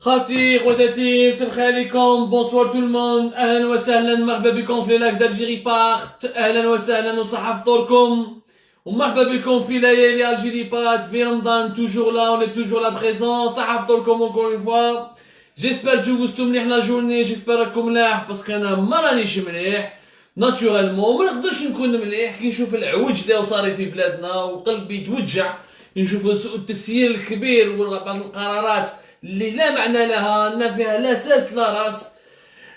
خالتي خواتاتي مساء الخير عليكم بونسوار تو الموند اهلا وسهلا مرحبا بكم في لايف d'Algérie بارت اهلا وسهلا وصحة فطوركم ومرحبا بكم في ليالي الجيري بارت في رمضان توجور لا اون est toujours là présent صحة فطوركم encore une fois j'espère que جوزتو مليح لا جورني j'espère راكم ملاح باسكو انا ما رانيش مليح ناتورالمون ما نقدرش نكون مليح كي نشوف العوج اللي صاري في بلادنا وقلبي يتوجع نشوف سوء التسيير الكبير وبعض القرارات اللي لا معنى لها ان فيها لا ساس لا راس.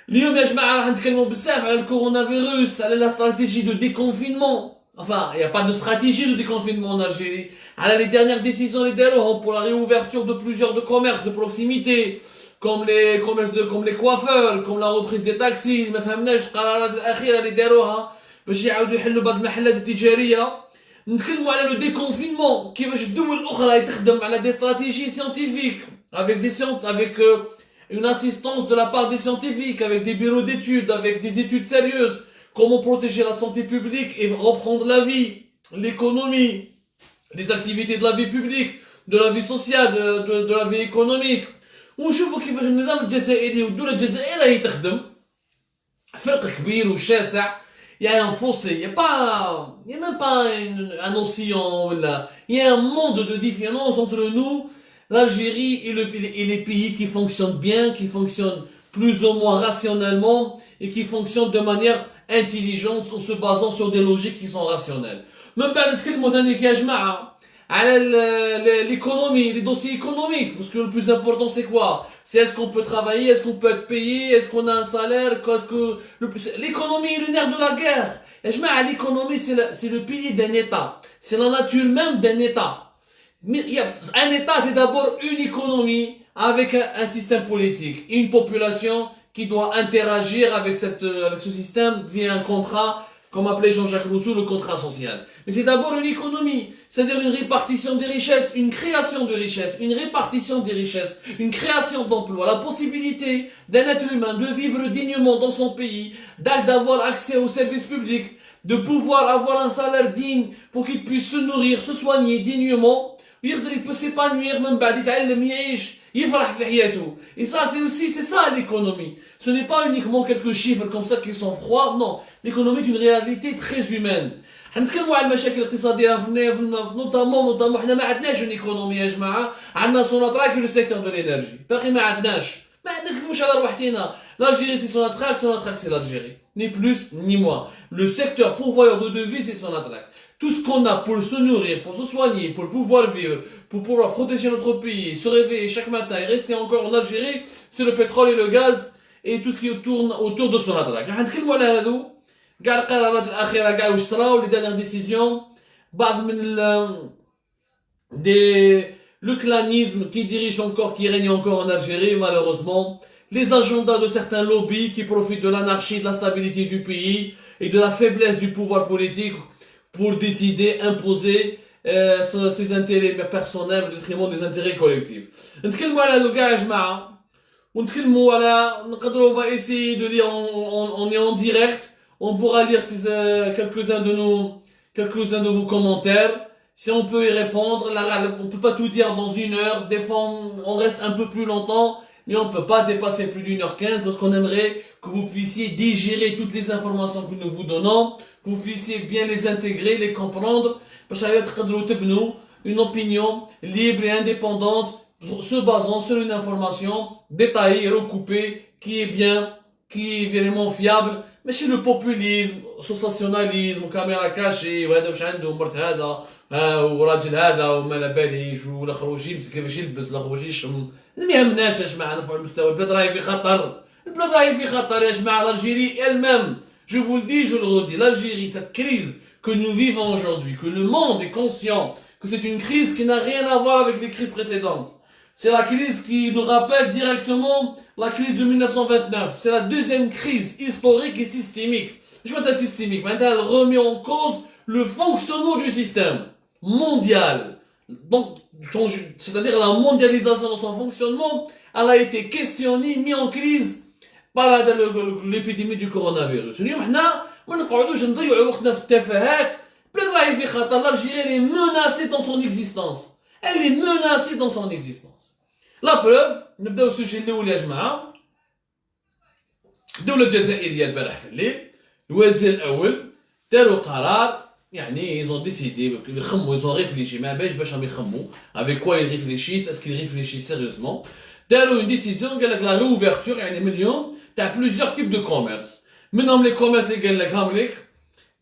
اليوم يا جماعه راح نتكلموا بزاف على الكورونا فيروس على لا استراتيجي دو ديكونفينمون enfin il y a pas de stratégie de déconfinement en Algérie على les dernières décisions اللي داروهم pour la réouverture de plusieurs de commerces de proximité comme les commerces comme les coiffeurs comme la reprise des taxis ما فهمناش القرارات الاخيره اللي داروها باش يعاودوا يحلوا بعض المحلات التجاريه. نتكلموا على لو ديكونفينمون كيفاش الدول الاخرى تخدم على دي استراتيجي سيانتيفيك avec une assistance de la part des scientifiques, avec des bureaux d'études, avec des études sérieuses, comment protéger la santé publique et reprendre la vie, l'économie, les activités de la vie publique, de la vie sociale, de la vie économique. ونشوفوا كيفاش النظام الجزائري والدولة الجزائرية تخدم فرق كبير وشاسع. Il y a un fossé, il y a même pas un océan là. Il y a un monde de différence entre nous, l'Algérie et les pays qui fonctionnent bien, qui fonctionnent plus ou moins rationnellement et qui fonctionnent de manière intelligente en se basant sur des logiques qui sont rationnelles. Même بعد نتكلموا ثاني يا جماعة على l'économie, les dossiers économiques, parce que le plus important c'est quoi? C'est est-ce qu'on peut travailler, est-ce qu'on peut être payé, est-ce qu'on a un salaire, est-ce que l'économie est le nerf de la guerre. Et je mets l'économie c'est le pilier d'un État, c'est la nature même d'un État. Mais un État c'est d'abord une économie avec un système politique, une population qui doit interagir avec ce système via un contrat, comme appelait Jean-Jacques Rousseau, le contrat social. Mais c'est d'abord une économie, c'est-à-dire une répartition des richesses, une création de richesses, une répartition des richesses, une création d'emplois, la possibilité d'un être humain de vivre dignement dans son pays, d'avoir accès aux services publics, de pouvoir avoir un salaire digne pour qu'il puisse se nourrir, se soigner dignement, يقدر il peut s'épanouir même بعد يتعلم يعيش يفرح في حياته. Et ça c'est ça l'économie. Ce n'est pas uniquement quelques chiffres comme ça qui sont froids, non. L'économie est une réalité très humaine. حنتكلموا على المشاكل الاقتصاديه نوتامون حنا ما عندناش اون ايكونومي يا جماعه عندنا سوناتراك لو سيكتور دو لينرجي باقي ما عندناش نكذبوش على روحتينا. L'Algérie c'est Sonatrach c'est l'Algérie, ni plus ni moins. Le secteur pourvoyeur de devises c'est Sonatrach. Tout ce qu'on a pour se nourrir, pour se soigner, pour pouvoir vivre, pour pouvoir protéger notre pays, se réveiller chaque matin et rester encore en Algérie, c'est le pétrole et le gaz et tout ce qui tourne autour de Sonatrach. حنتكلموا على هذو كاع القرارات الاخيره كاع واش صراو لي دانيير ديسيزيون بعض من le clanisme qui dirige encore, qui règne encore en Algérie malheureusement, les agendas de certains lobbies qui profitent de l'anarchie, de la stabilité du pays et de la faiblesse du pouvoir politique pour décider, imposer ses intérêts personnels au détriment des intérêts collectifs. نتكلموا على هذو كاع يا جماعه ونتكلموا على نقدروا va essayer de lire on est en direct. On pourra lire quelques-uns de vos commentaires. Si on peut y répondre, on peut pas tout dire dans une heure. Des fois, on reste un peu plus longtemps, mais on peut pas dépasser plus d'1h15 parce qu'on aimerait que vous puissiez digérer toutes les informations que nous vous donnons, que vous puissiez bien les intégrer, les comprendre. Parce que une opinion libre et indépendante se basant sur une information détaillée, recoupée, qui est bien, qui est vraiment fiable. ماشي لو بوبوليزم سوساسيوناليزم وكاميرا كاشي وهذا واش عنده مرت هذا وراجل هذا وما لا باليش والاخر واش يلبس كيفاش يلبس الاخر واش يشم. ما يهمناش يا جماعه نرفعوا المستوى. البلاد راهي في خطر، البلاد راهي في خطر يا جماعه. l'Algérie elle-même, je vous le dis, je le redis, l'Algérie, cette crise que nous vivons aujourd'hui, que le monde est conscient que c'est une crise qui n'a rien à voir avec les crises précédentes. C'est la crise qui nous rappelle directement la crise de 1929. C'est la deuxième crise historique et systémique. Je veux dire systémique, maintenant elle remet en cause le fonctionnement du système mondial. Donc, c'est-à-dire la mondialisation de son fonctionnement, elle a été questionnée, mise en crise par l'épidémie du coronavirus. اليوم احنا ما نقعدوش نضيعوا وقتنا في التفاهات. بلاد راهي في خطر. l'Algérie elle est menacée dans son existence. Elle est menacée dans son existence. لا بروف نبداو السوجي الاول يا جماعه. الدوله الجزائريه البارح في الليل الوزير الاول داروا قرار، يعني ils ont décidé يخموا ils ont réfléchi ما باش راهم يخموا avec quoi ils réfléchissent est-ce qu'ils réfléchissent sérieusement. داروا une décision قال لك la réouverture يعني من اليوم تاع plusieurs types de commerce. منهم لي كوميرس اللي قال لك هام لك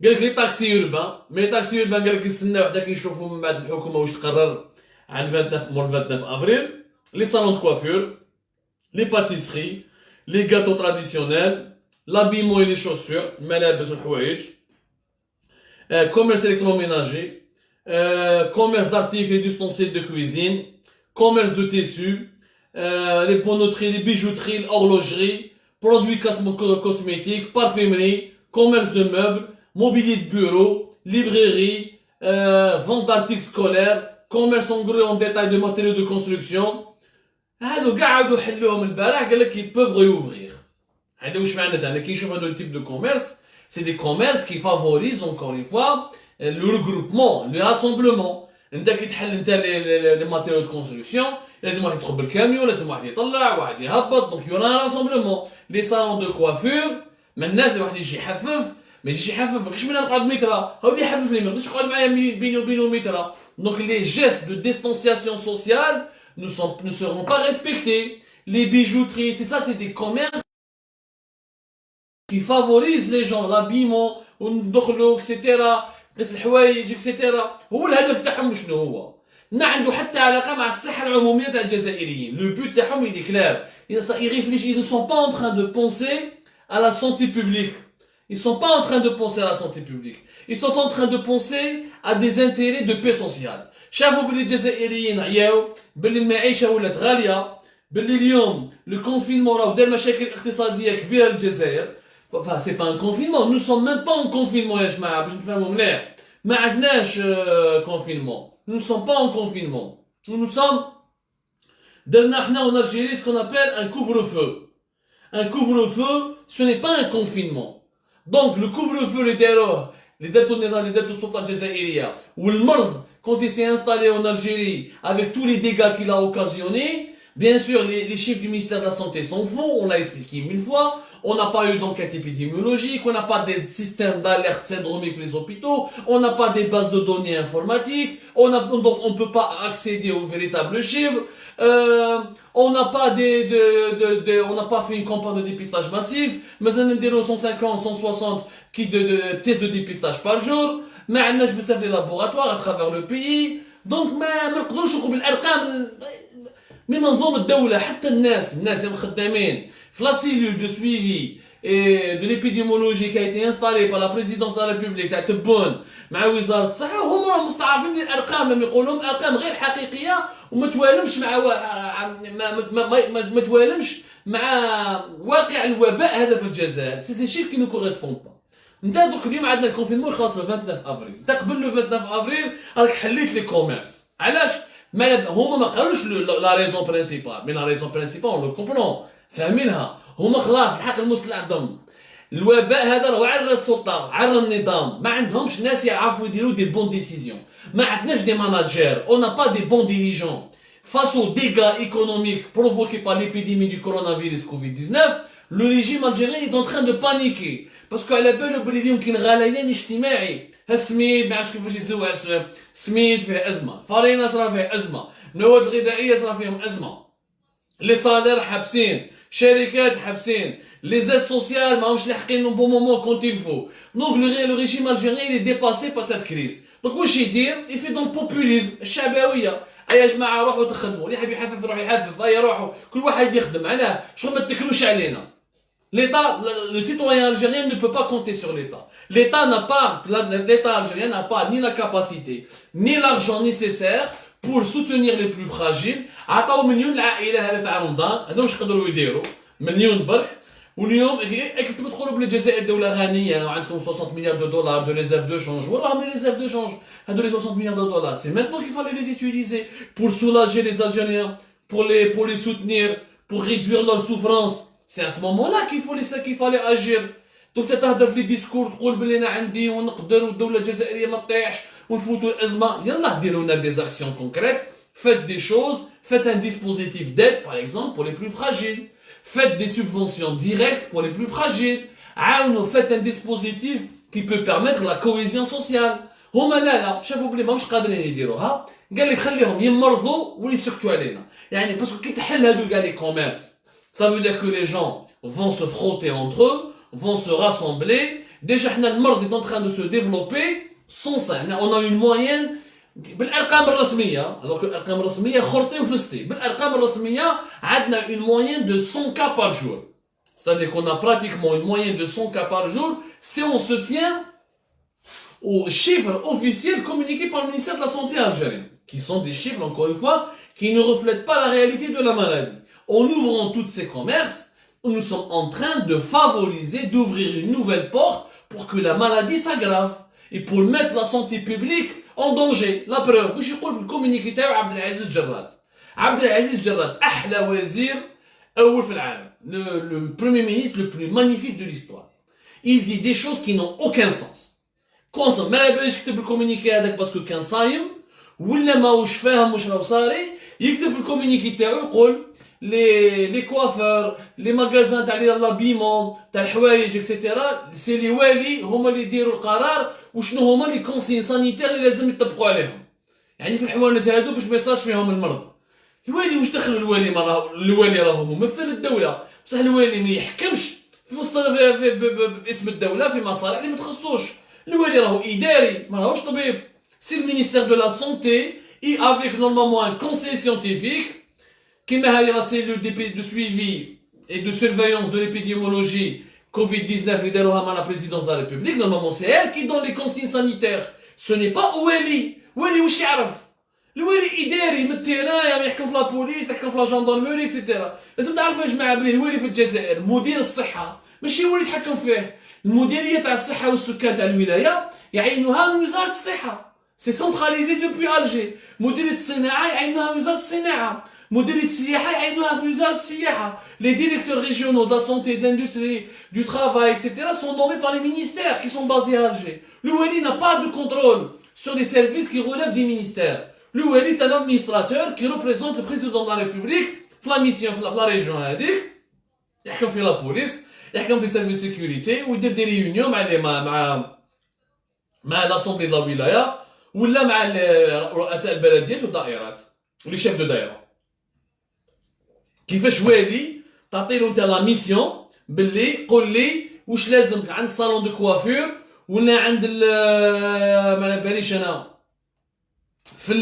قال لك لي تاكسي اوربان، مي لي تاكسي اوربان قال لك يستناو حتى كيشوفوا من بعد الحكومه واش تقرر عن 29 مور 29 افريل. لي صالون دو كوافور، لي باتيسري، لي غاتو تراديسيونيل، l'habillement et les chaussures الملابس والحوايج، commerce électroménager, commerce d'articles et d'ustensiles de cuisine, commerce de tissus, les bonneteries, les bijouteries, l'horlogerie, produits cosmétiques, parfumerie, commerce de meubles, mobilier de bureau, librairie, vente d'articles scolaires, commerce en gros en détail de matériaux de construction. هادو قاعدوا حلوهم البارح قال لك ils peuvent réouvrir. هذا واش معناتها؟ انا كي نشوف هادو التيب دو كوميرس سي دي كوميرس كي فافوريز اونكور اون فوا لو ريغروبمون لو راسومبلومون. انت كي تحل انت لي ماتيريو دو كونستركسيون لازم واحد يدخل بالكاميون، لازم واحد يطلع واحد يهبط، دونك يورا راسومبلومون. لي صالون دو كوافور ما الناس واحد يجي يحفف، ما يجيش يحفف ما كاينش من نقعد مترا، هاو اللي يحفف لي ما يقدرش يقعد معايا بيني وبينه مترا. دونك لي جيست دو ديستانسياسيون سوسيال ne seront pas respectés. Les bijouteries, c'est ça, c'est des commerces qui favorisent les gens, l'habillement, وندخلوا اكسيتيرا، قيس الحوايج اكسيتيرا. هو الهدف تاعهم شنو هو؟ ما عنده حتى علاقه مع الصحه العموميه تاع الجزائريين. لو بوت تاعهم il est clair. Ils ne sont pas en train de penser à la santé publique. Ils sont pas en train de penser à la santé publique. Ils sont en train de penser à des intérêts de paix sociale. شافوا بلي الجزائريين عياو، بلي المعيشه ولات غاليه، بلي اليوم لو كونفينمون راه دار مشاكل اقتصاديه كبيره للجزائر. Enfin, c'est pas un confinement, nous sommes même pas en confinement يا جماعة باش نفهموا مليح. ما عندناش confinement. Nous ne sommes pas en confinement. Nous sommes درنا حنا en Algérie ce qu'on appelle un couvre-feu. Un couvre-feu, ce n'est pas un confinement. Donc le couvre-feu اللي داروه اللي دارتو النظام اللي دارتو السلطة الجزائرية والمرض quand il s'est installé en Algérie avec tous les dégâts qu'il a occasionnés. Bien sûr, les chiffres du ministère de la Santé sont faux, on l'a expliqué 1000 fois. On n'a pas eu d'enquête épidémiologique, on n'a pas des systèmes d'alerte syndromique pour les hôpitaux, on n'a pas des bases de données informatiques, donc on ne peut pas accéder aux véritables chiffres, on n'a pas on n'a pas fait une campagne de dépistage massif, mais on a 150, 160 kits de tests de dépistage par jour, ما عندناش بزاف لي لابوراتوار à travers le pays, donc ما نقدروش نقولوا بالارقام. من منظومة الدولة حتى الناس الخدامين في لا cellule de suivi et de l'épidémiologie qui a été installée par la présidence de la République تاع تبون مع وزارة الصحة، هم راهم مستعرفين بالارقام، لما يقولوا لهم ارقام غير حقيقية وما توالمش مع ما توالمش مع واقع الوباء هذا في الجزائر. سي شيء كي نو كوريسبوند با. انت دوك اليوم عندنا الكونفينمون خلاص لو 29 افريل، انت قبل لو 29 افريل راك حليت لي كوميرس. علاش؟ هما ما قالوش لا ريزون برينسيبال، مي لا ريزون برينسيبال اون لو كومبرون فاهمينها. هما خلاص الحق المستعظم الوباء هذا راه عرى السلطه عرى النظام، ما عندهمش ناس يعرفوا يديروا دي بون ديسيزيون، ما عندناش دي ماناجير، اون نا با دي بون ديريجون. Face aux dégâts économiques provoqués par l'épidémie du coronavirus Covid-19, le régime algérien est en train de paniquer. باسكو على بالو بلي اليوم كاين غليان اجتماعي، السميد ما عرفتش كيفاش يسوى السميد فيه ازمه، فارينا صرا فيه ازمه، المواد الغذائيه صرا فيهم ازمه، لي صالير حابسين، شركات حابسين، لي زاد سوسيال ماهمش لاحقين بون مومون كونت يل فو. دونك لو ريجيم الجيريان il est dépassé par cette crise. دونك واش يدير؟ يفي دون بوبوليزم الشعبويه. يا جماعه روحوا تخدموا، اللي يحب يحفف يروح يحفف، هيا روحوا كل واحد يخدم. علاه؟ شغل ما تكلوش علينا. L'État, le citoyen algérien ne peut pas compter sur l'État. L'État algérien n'a pas ni la capacité, ni l'argent nécessaire pour soutenir les plus fragiles. عطاو مليون العائلة هذا تاع رمضان، هذا واش يقدروا يديروا؟ مليون برك. واليوم كنتو تقولوا بلي الجزائر دولة غنية وعندكم 60 مليار دو دولار دو ريزيرف دو شونج، وراهم لي ريزيرف دو شونج، هادو لي 60 مليار دو دولار، c'est maintenant qu'il fallait les utiliser pour soulager les Algériens, pour les soutenir, pour réduire leur souffrance. C'est à ce moment-là qu'il fallait agir. Donc تتهدف لي ديسكور تقول بلي انا عندي ونقدر والدولة الجزائرية ما تطيحش ونفوتوا الأزمة. يلا ديروا لنا دي زاكسيون كونكريت Faites des choses, faites un dispositif d'aide, par exemple, pour les plus fragiles. Faites des subventions directes pour les plus fragiles. Faites un dispositif qui peut permettre la cohésion sociale. هما لا شافوا بلي ماهمش قادرين يديروها قال لك خليهم يمرضوا ويسكتوا علينا يعني باسكو كي تحل هادو كاع لي كوميرس ça veut dire que les gens vont se frotter entre eux vont se rassembler déjà حنا المرض est en train de se développer sans ça on a une moyenne بالارقام الرسميه alors que الارقام الرسميه خرطي وفستي بالارقام الرسميه عندنا une moyenne de 100 cas par jour c'est-à-dire qu'on a pratiquement une moyenne de 100 cas par jour si on se tient aux chiffres officiels communiqués par le ministère de la Santé algérien, qui sont des chiffres, encore une fois, qui ne reflètent pas la réalité de la maladie. En ouvrant tous ces commerces, nous sommes en train de favoriser, d'ouvrir une nouvelle porte pour que la maladie s'aggrave et pour mettre la santé publique en danger. La preuve, je يقول في الكومونيكي تاعو عبد العزيز جراد. عبد العزيز جراد أحلى وزير أول في العالم. Le premier ministre le plus magnifique de l'histoire. Il dit des choses qui n'ont aucun sens. كونسون ما يبغيش يكتب الكومونيكي هذاك باسكو كان صايم ولا ماهوش فاهم واش راه صاري يكتب في الكومونيكي تاعو يقول لي كوافور لي ماغازان تاع لابيمون تاع الحوايج اكسيتيرا سي لي والي هما اللي يديروا القرار وشنو هما لي كونسين سانيتير اللي لازم يطبقوا عليهم يعني في الحوانت هادو باش ما يصاش فيهم المرض الوالي واش دخل الوالي ما راه الوالي راه ممثل الدوله بصح الوالي ما يحكمش في وسط باسم الدوله في مصالح اللي ما تخصوش الوالي راهو إداري ما راهوش طبيب سي المينيستير دو لا سونتي et avec normalement un conseil scientifique كيما هاي لا سيلول دو سويفي et de surveillance de l'épidémiologie Covid-19 اللي داروها مع la présidence de la République normalement c'est elle qui donne les consignes sanitaires ce n'est pas والي والي واش يعرف الوالي إداري من التيران يحكم في لا بوليس يحكم في لا جاندارموري اكسيتيرا لازم تعرفوا يا جماعه بلي الوالي في الجزائر مدير الصحه ماشي هو اللي يتحكم فيه المديريه تاع الصحه والسكان تاع الولايه يعينوها من وزاره الصحه سي سنتراليزي دوبوي الجي مديريه الصناعه يعينوها وزاره الصناعه مديريه السياحه يعينوها في وزاره السياحه les directeurs régionaux de la santé de l'industrie du travail etc sont nommés par les ministères qui sont basés à Alger le wali n'a pas de contrôle sur les services qui relèvent des ministères le wali est un administrateur qui représente le président de la République في la mission في la région هذيك يحكم في la police يحكم في سيرفيس سيكوريتي ويدير دي ريونيون مع لاسومبلي دو الولايه ولا مع رؤساء البلديات والدائرات ولي شيف دو دايره كيفاش والي تعطيلو انت لا ميسيون باللي قول لي واش لازم عند صالون دو كوافور ولا عند ما باليش انا في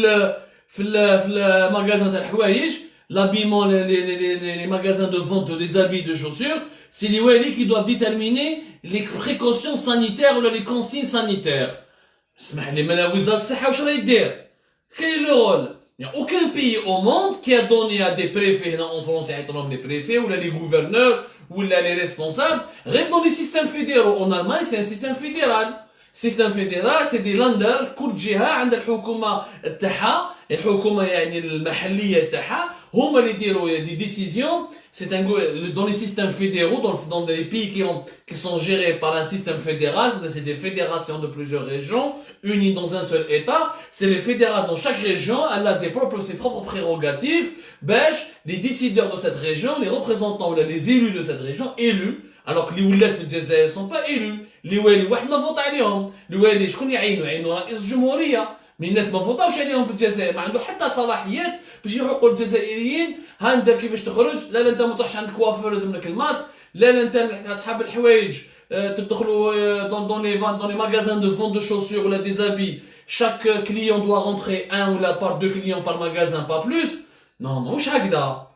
الماغازان تاع الحوايج l'habillement, les magasins de vente des habits, de chaussures, c'est les wali qui doivent déterminer les précautions sanitaires ou les consignes sanitaires. اسمح لي من وزارة الصحة واش راه يدير؟ quel est le rôle? Il n'y a aucun pays au monde qui a donné à des préfets, en France يعيطولهم les préfets ou les gouverneurs ou les responsables, rien dans les systèmes fédéraux. En Allemagne, c'est un système fédéral. Système fédéral, c'est des Länder, كل جهة عندها الحكومة تاعها، الحكومة يعني المحلية تاعها، هما اللي يديروا des décisions. C'est un dans les systèmes fédéraux, dans les pays qui sont gérés par un système fédéral, c'est des fédérations de plusieurs régions unies dans un seul État. C'est les fédérats dans chaque région, elle a ses propres prérogatives. Les décideurs de cette région, les représentants ou les élus de cette région, élus. Alors que les ولات في الجزائر sont pas élus. les والي واحد ما فوت عليهم. الوالي شكون يعينوا رئيس الجمهورية. من الناس ما فوتاوش عليهم في الجزائر، ما عنده حتى صلاحيات باش يحقوا الجزائريين ها انت كيفاش تخرج، لا انت ما تروحش عند كوافور لازم لك الماسك، لا انت اصحاب الحوايج تدخلوا dans les magasins de vente de chaussures ou là des habits, chaque client doit rentrer un ou la part deux clients par magasin, pas plus. Non, ماهوش هكذا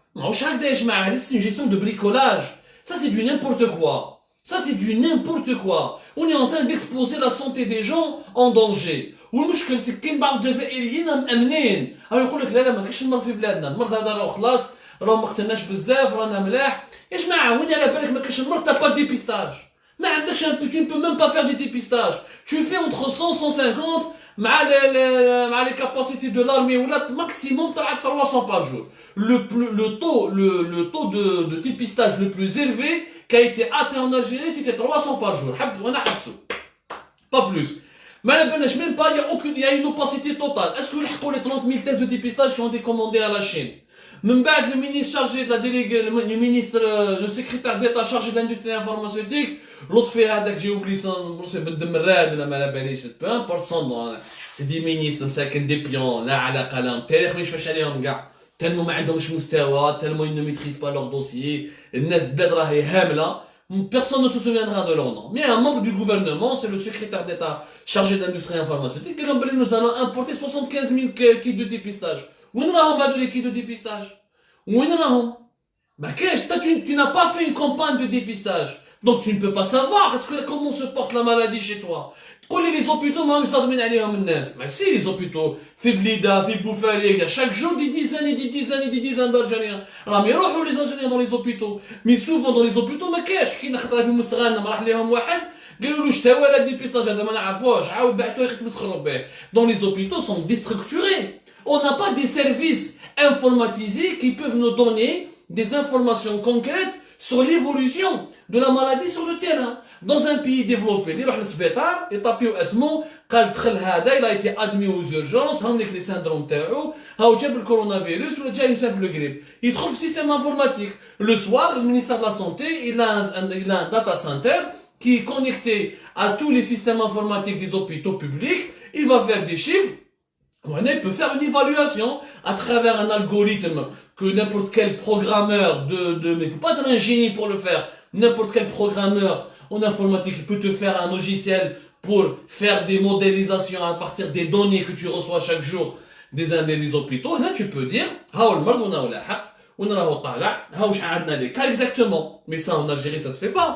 يا جماعة، c'est une gestion de bricolage. Ça c'est du n'importe quoi. Ça c'est du n'importe quoi. On est en train d'exposer la santé des gens en danger. والمشكل كاين بعض الجزائريين مأمنين، يقول لك لا ما كاينش المرض في بلادنا، المرض هذا راه خلاص راه ما قتلناش بزاف رانا ملاح. يا جماعة وين على بالك ما كاينش المرض؟ تا با ديبيستاج، ما عندكش tu ne peux même pas faire des dépistages. Tu fais entre 100 150 مع les capacités de l'armée ou là maximum 300 par jour. Le taux de dépistage le plus élevé qui a été atteint en Algérie, c'était 300 par jour. Pas plus. Même pas, il y a une opacité totale. Est-ce que les 30 000 tests de dépistage qui ont été commandés à la Chine? Même le ministre chargé de la délégation, le secrétaire d'État chargé de l'industrie pharmaceutique, l'autre fait j'ai oublié son, peu importe son nom, c'est des ministres, des pions, là, à la calam, tellement ما عندهمش مستوى, tellement ils ne maîtrisent pas leur dossier, personne ne se souviendra de leur nom. Mais un membre du gouvernement, c'est le secrétaire d'État chargé de l'industrie pharmaceutique, et nous allons importer 75 000 kits de dépistage. Où est-ce que les kits de dépistage? Où est-ce que tu n'as pas fait une campagne de dépistage. Donc tu ne peux pas savoir comment se porte la maladie chez toi. Les hôpitaux, mais si les hôpitaux, fait Blida, fait Boufali, chaque jour des dizaines d'Algériens. Alors mais les Algériens dans les hôpitaux. Mais souvent dans les hôpitaux, ما كاش كي نخطر في مستغنى راح ليهم واحد قالوا له شتا ولا ديبيستاج هذا ما نعرفوش عاود بعثوه يتمسخروا به. Dans les hôpitaux sont déstructurés. On n'a pas des services informatisés qui peuvent nous donner des informations concrètes sur l'évolution de la maladie sur le terrain. Dans un pays développé, il a été admis aux urgences, il a les syndromes تاعو, le coronavirus ou une simple grippe. Il trouve le système informatique. Le soir, le ministère de la Santé, il a un data center qui est connecté à tous les systèmes informatiques des hôpitaux publics. Il va faire des chiffres. Il peut faire une évaluation à travers un algorithme que n'importe quel programmeur mais il faut pas être un génie pour le faire. N'importe quel programmeur en informatique peut te faire un logiciel pour faire des modélisations à partir des données que tu reçois chaque jour des hôpitaux. Et là, tu peux dire, exactement. Mais ça, en Algérie, ça se fait pas.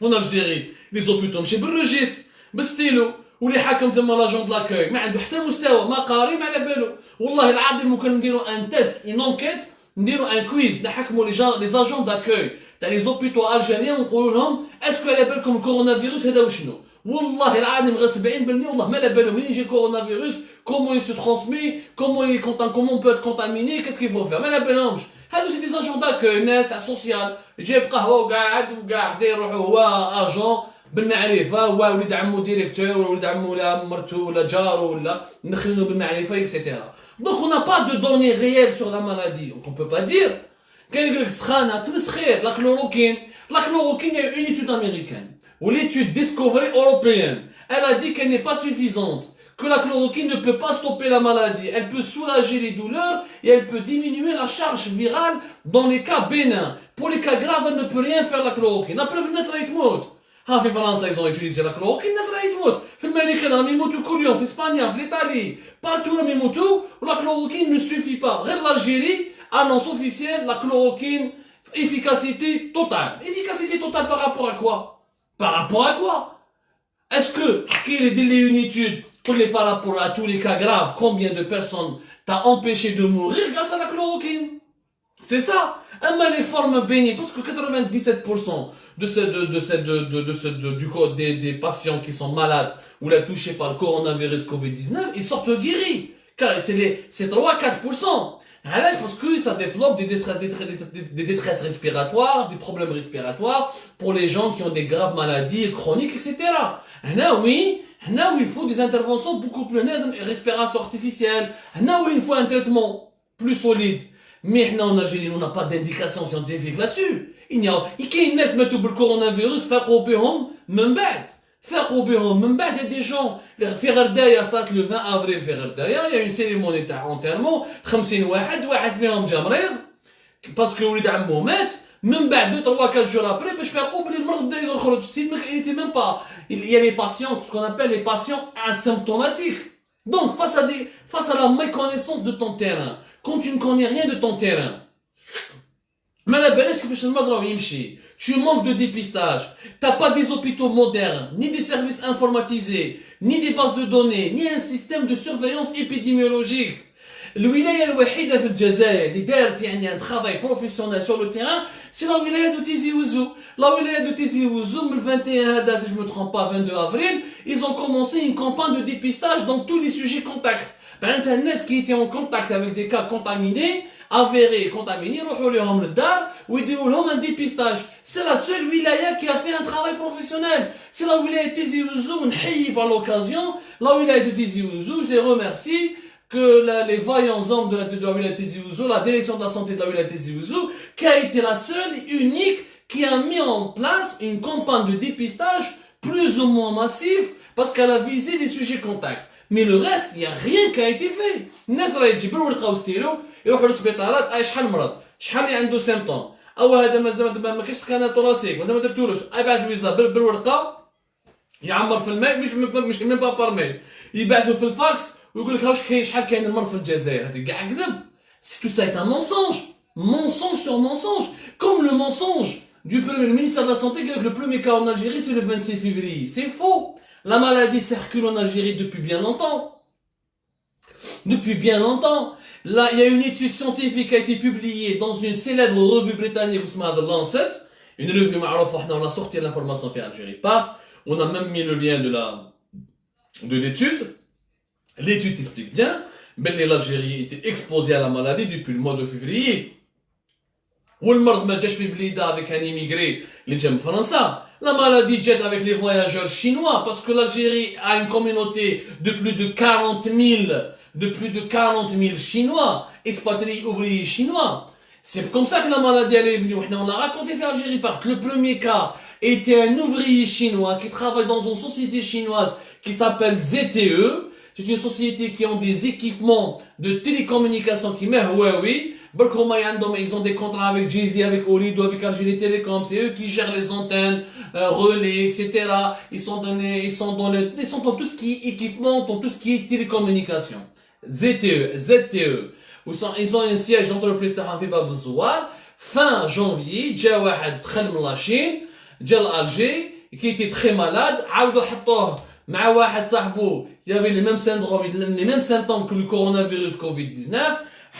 En Algérie, les hôpitaux, c'est le registre, le stylo. واللي حاكم تما لاجون د لاكوي ما عنده حتى مستوى ما قاري ما على بالو والله العظيم ممكن نديروا ان تيست اون انكيت نديروا ان كويز نحكموا لي زاجون داكوي تاع لي زوبيتو الجيريان ونقولوا لهم اسكو على بالكم الكورونا فيروس هذا وشنو والله العظيم غير 70% والله ما على بالهم منين يجي الكورونا فيروس كومون سو ترانسمي كومون كومون بو ات كونتاميني كاسكو يفو فير ما على بالهمش هادو سي دي زاجون داكوي ناس تاع سوسيال جايب قهوه وقاعد يروحوا هو اجون بالمعرفه هو ولد عمو ديريكتور ولا ولد عمو ولا مرتو ولا جارو ولا ندخلو بالمعرفه اكسيتيرا. Donc on n'a pas de données réelles sur la maladie. Donc on peut pas dire كان يقول لك سخانه تمسخير la chloroquine il y a une étude américaine ou l'étude Discovery européenne elle a dit qu'elle n'est pas suffisante, que la chloroquine ne peut pas stopper la maladie, elle peut soulager les douleurs et elle peut diminuer la charge virale dans les cas bénins. Pour les cas graves elle ne peut rien faire la chloroquine. La preuve الناس راهي تموت. في فرنسا ils ont utilisé la chloroquine, الناس راهي تموت. في المانيا راهم يموتوا كل يوم, في اسبانيا, في ايطاليا, partout راهم يموتوا. La chloroquine ne suffit pas. غير l'Algérie annonce officielle la chloroquine efficacité totale. Efficacité totale par rapport à quoi? Par rapport à quoi? Est-ce que qu'il y a une étude par rapport à tous les cas graves, combien de personnes t'as empêché de mourir grâce à la chloroquine? C'est ça. Les formes bénies, parce que 97% des patients qui sont malades ou la touchés par le coronavirus Covid-19, ils sortent guéris. Car c'est 3-4%. Parce que ça développe des détresses respiratoires, des problèmes respiratoires pour les gens qui ont des graves maladies chroniques, etc. Oui, il faut des interventions beaucoup plus respiration artificielle. Oui, il faut un traitement plus solide. Mais en Algérie, on n'a pas d'indication scientifique là-dessus. Il y a une naisse le coronavirus, faire il y a des gens, Ferrerdaya, ça le 20 avril, Ferrerdaya, il y a une cérémonie d'enterrement, 50 واحد فيهم جمريض, parce que ولد عمو مات, من بعد 2, 3, 4 jours après, باش فاقوا بلي المرض بدا يخرج, il était même pas, il y a les patients, ce qu'on appelle les patients asymptomatiques. Donc, face à la méconnaissance de ton terrain, quand tu ne connais rien de ton terrain, tu manques de dépistage, t'as pas des hôpitaux modernes, ni des services informatisés, ni des bases de données, ni un système de surveillance épidémiologique. الولاية الوحيدة في الجزائر اللي دارت un travail professionnel sur le terrain, c'est la wilaya de Tizi Ouzou. La wilaya de Tizi Ouzou, le 21 هذا, si je me trompe pas, 22 avril, ils ont commencé une campagne de dépistage dans tous les sujets contacts. Un nez qui était en contact avec des cas contaminés, avérés, contaminés, un dépistage. C'est la seule wilaya qui a fait un travail professionnel. C'est la wilaya Tizi Ouzou, par l'occasion, La wilaya de Tizi Ouzou, je les remercie que les vaillants hommes de la wilaya de Tizi Ouzou, la direction de la santé de la wilaya de Tizi Ouzou, qui a été la seule et unique qui a mis en place une campagne de dépistage plus ou moins massive parce qu'elle a visé des sujets contacts. Mais le reste, il n'y a rien qui a été fait. الناس راه يجيبوا ويلقاو ستيلو يروحوا للسبيطارات شحال مرض شحال اللي عنده سيمبتوم او هذا مازال ما كاينش سكانات ثوراسيك مازال ما درتولوش ابعث الفيزا بالورقه يعمر في الماء مش ميم با بار ميل يبعثوا في الفاكس ويقول لك هاوش كاين شحال كاين المرض في الجزائر هذه كاع كذب سي تو سا ايت ان mensonge sur mensonge comme le mensonge du ministère de la santé qui dit que le premier cas en Algérie c'est le 26 février c'est faux. La maladie circule en Algérie depuis bien longtemps. Depuis bien longtemps. Là, il y a une étude scientifique qui a été publiée dans une célèbre revue britannique, The Lancet. Une revue معروفة, on a sorti l'information fait Algérie Part. On a même mis le lien de l'étude. L'étude explique bien. Mais l'Algérie était exposée à la maladie depuis le mois de février. والمرض ما جاش في بليده avec un immigré اللي جا من فرنسا. La maladie jette avec les voyageurs chinois parce que l'Algérie a une communauté de plus de 40 000 Chinois, expatriés ouvriers chinois. C'est comme ça que la maladie elle est venue. On a raconté fait Algérie Part. Le premier cas était un ouvrier chinois qui travaille dans une société chinoise qui s'appelle ZTE. C'est une société qui a des équipements de télécommunication qui met Huawei. Ils ont des contrats avec Jay-Z, avec Ooredoo, avec Algérie Télécom. C'est eux qui gèrent les antennes, relais, etc. Ils sont dans tout ce qui est équipement, dans tout ce qui est télécommunication. ZTE. Ils ont un siège d'entreprise de Habiba Bzouar. Fin janvier, جا واحد دخل من la Chine, جا l'Alger, qui était très malade. عاودوا حطوه مع واحد صاحبه, il y avait les mêmes symptômes que le coronavirus Covid-19.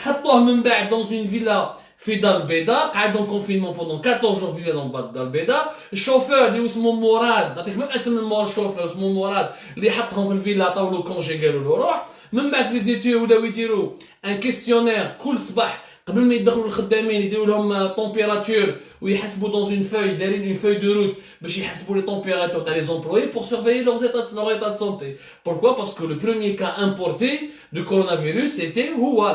حطوه من بعد dans une villa في دار البيضاء قعد en confinement pendant 14 jours villa dans دار البيضاء الشوفور اللي اسمه مراد نعطيك من اسم الشوفور اسمه مراد اللي حطهم في الفيلا عطاو له كونجي قالوا له روح من بعد في زيتو ولاو يديروا ان كيستيونير كل صباح قبل ما يدخلوا الخدامين يديروا لهم طومبيراتور ويحسبوا dans une feuille دايرين une feuille de route باش يحسبوا les températures تاع les employés pour surveiller leur état de santé. Pourquoi? Parce que le premier cas importé de coronavirus c'était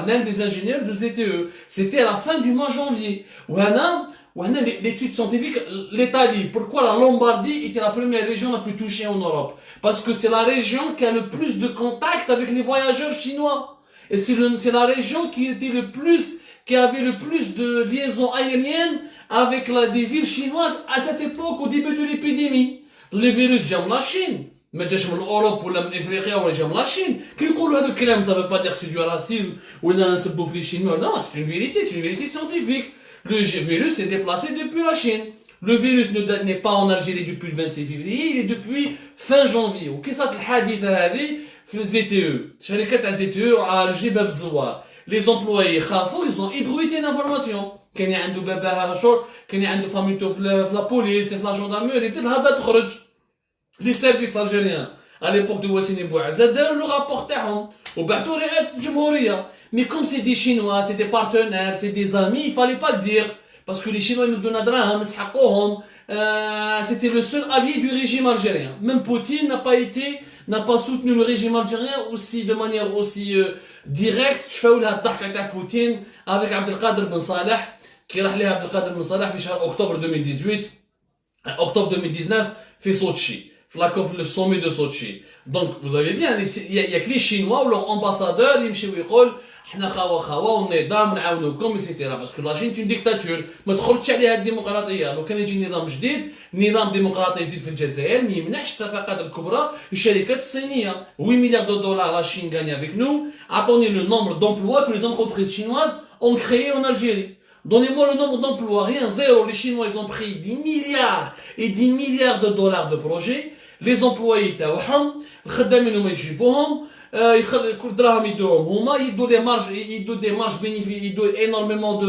l'un des ingénieurs de ZTE. C'était à la fin du mois janvier. L'étude scientifique l'Italie. Pourquoi la Lombardie était la première région la plus touchée en Europe? Parce que c'est la région qui a le plus de contact avec les voyageurs chinois. Et c'est la région qui avait le plus de liaisons aériennes avec des villes chinoises à cette époque, au début de l'épidémie. Le virus vient de la Chine. ما جاش من اوروب ولا من افريقيا ولا جا من لا شين كي يقولوا هذا الكلام ça veut pas dire que c'est du racisme ولا نسبوا في les Chinois. Non, c'est une vérité scientifique. Le virus s'est déplacé depuis la Chine. Le virus n'est pas en Algérie depuis le 26 février, il est depuis fin janvier. وكي صارت الحادثه هذه في ZTE شركه تاع ZTE على الجبه بالزوار. Les employés خافوا, ils ont ébruité l'information. كان عنده باباها شور, كان عنده فاميلته في la police, في la gendarmerie, بدات هذا تخرج. Les services algériens à l'époque de Wassine Bouazza داروا le rapport تاعهم وبعثوا رئاسة الجمهورية. Mais comme c'est des Chinois, c'est des partenaires, c'est des amis, il fallait pas le dire parce que les Chinois nous donnent دراهم يسحقوهم. C'était le seul allié du régime algérien. Même Poutine n'a pas soutenu le régime algérien aussi de manière aussi directe. شفاو لها الضحكة تاع بوتين avec عبد القادر بن صالح كي راح لها عبد القادر بن صالح في شهر أكتوبر 2018 octobre 2019 في سوتشي. Le sommet de Sochi. Donc, vous avez bien, il y a que les Chinois ou leurs ambassadeurs, ils me يقول احنا خوا والنظام نعاونوكم etc. Parce que la Chine est une dictature. ما تخرجش عليها الديمقراطية. لو كان يجي نظام جديد، نظام ديمقراطي جديد في الجزائر، ما يمنعش الصفقات الكبرى الشركات الصينية. 8 milliards de dollars la Chine gagne avec nous. Attendez le nombre d'emplois que les entreprises chinoises ont créés en Algérie. Donnez-moi le nombre d'emplois, rien, zéro. Les Chinois, ils ont pris 10 milliards et 10 milliards de dollars de projets. Les employés تاعهم الخدامين هما يجيبوهم كل دراهم يدوهم هما يدوا des marges bénéfiques يدوا énormément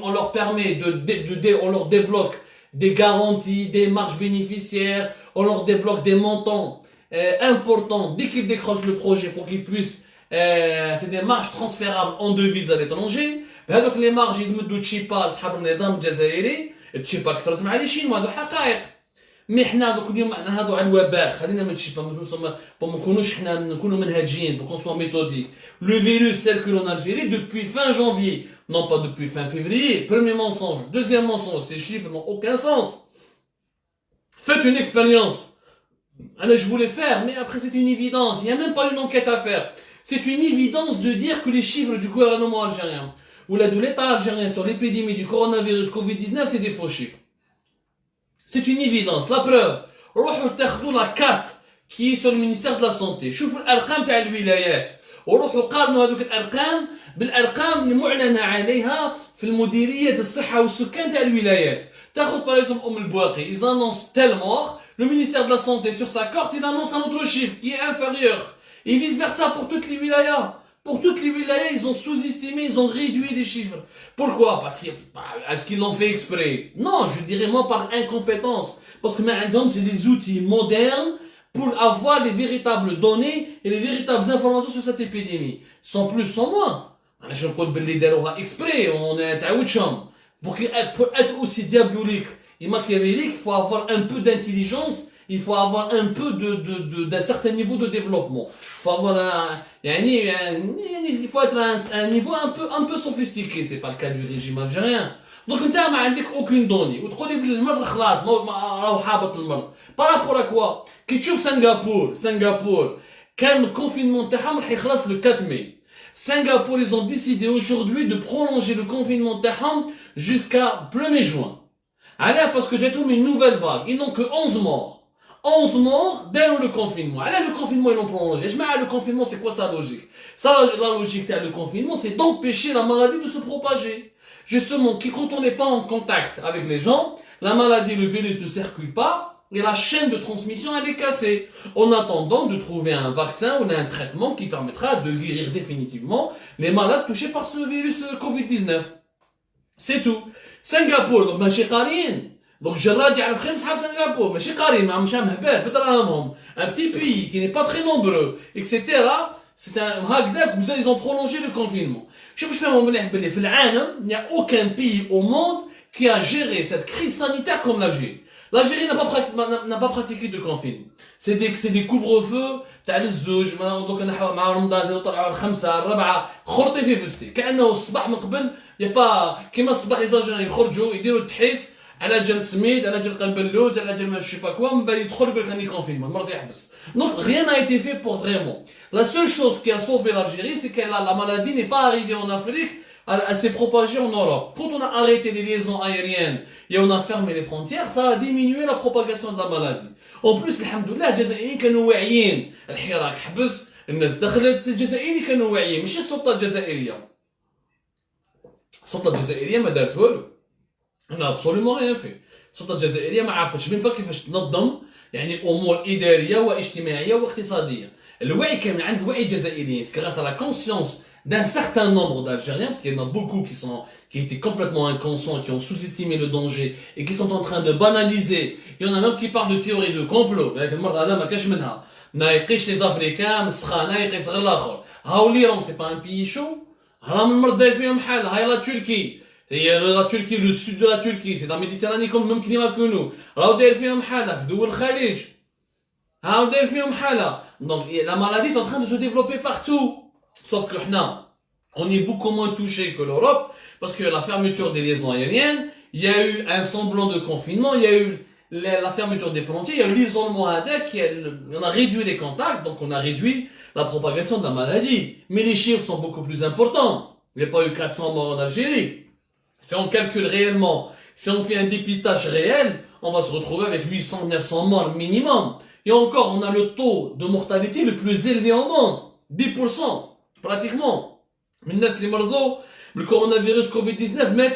on leur permet on leur débloque des garanties, des marges bénéficiaires, on leur débloque des montants importants dès qu'ils décrochent le projet pour qu'ils puissent c'est des marges transférables en devises à l'étranger. بهذوك les marges يمدوا تشيبا لصحاب النظام الجزائري التشيبا كثرت مع لي شينوا هذو حقائق. مي حنا دوك اليوم نهضروا على الوباء خلينا ما نمشي ما نكونوش حنا نكونوا منهجيين بور كون سوا ميثوديك لو فيروس سيركule en Algérie depuis fin janvier non pas depuis fin février premier mensonge deuxième mensonge ces chiffres n'ont aucun sens faites une expérience alors je voulais faire mais après c'est une évidence il n'y a même pas une enquête à faire c'est une évidence de dire que les chiffres du gouvernement algérien ou de l'État algérien sur l'épidémie du coronavirus Covid-19 c'est des faux chiffres. C'est une évidence. La preuve, روحوا تاخذوا la carte qui est sur le ministère de la santé. شوفوا الارقام تاع الولايات وروحوا قارنوا هذوك الارقام بالارقام المعلنه عليها في المديريه الصحه والسكان تاع الولايات. تاخذ par exemple البواقي, ils annoncent tel mort, le ministère de la santé sur sa carte il annonce un autre chiffre qui est inférieur. Et vice versa pour toutes les wilayas. Pour toutes les wilayas, ils ont sous-estimé, ils ont réduit les chiffres. Pourquoi? Parce est-ce qu'ils l'ont fait exprès? Non, je dirais moi par incompétence. Parce que maintenant, c'est des outils modernes pour avoir les véritables données et les véritables informations sur cette épidémie. Sans plus, sans moins. Je ne peux pas le exprès, on est à Oucham. Pour être aussi diabolique et machiavélique, il faut avoir un peu d'intelligence, il faut avoir un peu d'un certain niveau de développement. Il faut avoir il faut être à un niveau un peu sophistiqué, c'est pas le cas du régime algérien. Donc انت ما عندك aucune donnée وتقولي بالمرض خلاص راهو حابط المرض. Par rapport à quoi? كي تشوف سنغافور كان الكونفينمون تاعهم راح يخلص le 4 mai. Singapour, ils ont décidé aujourd'hui de prolonger le confinement تاعهم jusqu'à 1er juin. Alors parce que j'ai trouvé une nouvelle vague, ils n'ont que 11 morts. 11 morts dès le confinement. Alors le confinement, ils l'ont prolongé. Je mets le confinement, c'est quoi sa logique? Ça, la logique de le confinement, c'est d'empêcher la maladie de se propager. Justement, quand on n'est pas en contact avec les gens, la maladie, le virus ne circule pas et la chaîne de transmission, elle est cassée. En attendant de trouver un vaccin ou un traitement qui permettra de guérir définitivement les malades touchés par ce virus Covid-19. C'est tout. Singapour, donc, ماشي قارين. Donc, Gérard يعرف خير صحاب Singapour, ماشي قارين, ما مشى مهبال, بدراهمهم. Un petit pays qui n'est pas très nombreux, etc. C'est un هكذاك, ils ont prolongé le confinement. Je sais pas مليح بلي في العالم, il n'y a aucun pays au monde qui a géré cette crise sanitaire comme l'Algérie. L'Algérie n'a pas pratiqué de confinement. C'est des couvre-feux تاع الزوج, donc مع رمضان زادوا طلعوا الخمسة الربعة, خرطي في فستي. كأنه الصباح من قبل, y a pas كيما الصباح يزاجون يخرجوا يديروا التحيس على جال سميد, على جال قلب اللوز, على جال ما je sais pas quoi, من بعد يدخل يقول لك راني confinement, المرض يحبس. Donc rien n'a été fait pour vraiment. La seule chose qui a sauvé l'Algérie, c'est que la maladie n'est pas arrivée en Afrique, elle s'est propagée en Europe. Quand on a arrêté les liaisons aériennes et on a fermé les frontières, ça a diminué la propagation de la maladie. En plus, alhamdoulilah, الجزائريين كانوا واعيين, الحراك حبس, الناس دخلت, الجزائريين كانوا واعيين, ماشي السلطة الجزائرية. السلطة الجزائرية ما دارت والو. أنا absolument rien fait. السلطة الجزائرية ما عرفتش من با كيفاش تنظم يعني أمور إدارية واجتماعية واقتصادية. الوعي كان عند الوعي الجزائريين, grâce à la conscience d'un certain nombre d'Algériens, parce qu'il y en a beaucoup qui étaient complètement inconscients, qui ont sous-estimé le danger et qui sont en train de banaliser. Il y en a même qui parlent de théorie de complot. Les Africains, c'est pas un pays chaud. La Turquie, le sud de la Turquie, c'est la Méditerranée comme même climat que nous. Donc la maladie est en train de se développer partout. Sauf que là, on est beaucoup moins touché que l'Europe, parce que la fermeture des liaisons aériennes, il y a eu un semblant de confinement, il y a eu la fermeture des frontières, il y a eu l'isolement on a réduit les contacts, donc on a réduit la propagation de la maladie. Mais les chiffres sont beaucoup plus importants. Il n'y a pas eu 400 morts en Algérie. Si on calcule réellement, si on fait un dépistage réel, on va se retrouver avec 800, 900 morts minimum. Et encore, on a le taux de mortalité le plus élevé au monde. 10%. Pratiquement. Mais les morts, le coronavirus Covid-19,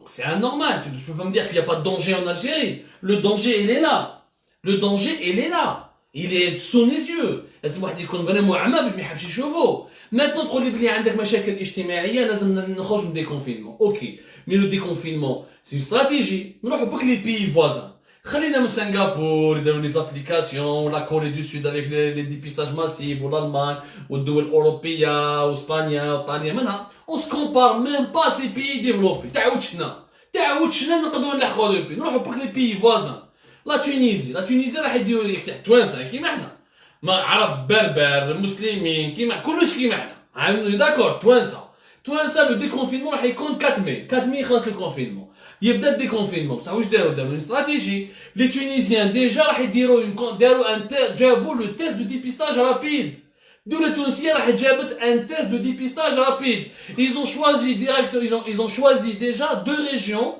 c'est anormal. Tu ne peux pas me dire qu'il n'y a pas de danger en Algérie. Le danger, il est là. Le danger, il est là. Il est sous les yeux. لازم واحد يكون vraiment أعمى باش ما يحبش يشوفه. Maintenant تقول لي بلي عندك مشاكل اجتماعية لازم نخرج من déconfinement. OK. Mais le déconfinement, c'est une stratégie. نروحوا بك les pays voisins. خلينا من سنغافور يديروا لي زابليكاسيون, la Corée du Sud avec les dépistages massifs, ou l'Allemagne, ou الدول الأوروبية, ou إسبانيا, وإيطاليا منها. On se compare même pas à ces pays développés. تعاودش حنا نقدروا نلحقوا les pays. نروحوا بك les pays voisins. لا تونيزي راح يديروا لك توانسه كيما حنا ما عرب بربر مسلمين كيما كلش كيما حنا داكور توانسه لو ديكونفينمون راح يكون 4 ماي يخلص الكونفينمون يبدا الديكونفينمون بصح واش داروا اون استراتيجي لي تونيزيان ديجا راح داروا جابوا لو تيست دو ديبيستاج رابيد دولة تونسية راح جابت ان تيست دو ديبيستاج رابيد ils ont choisi déjà 2 régions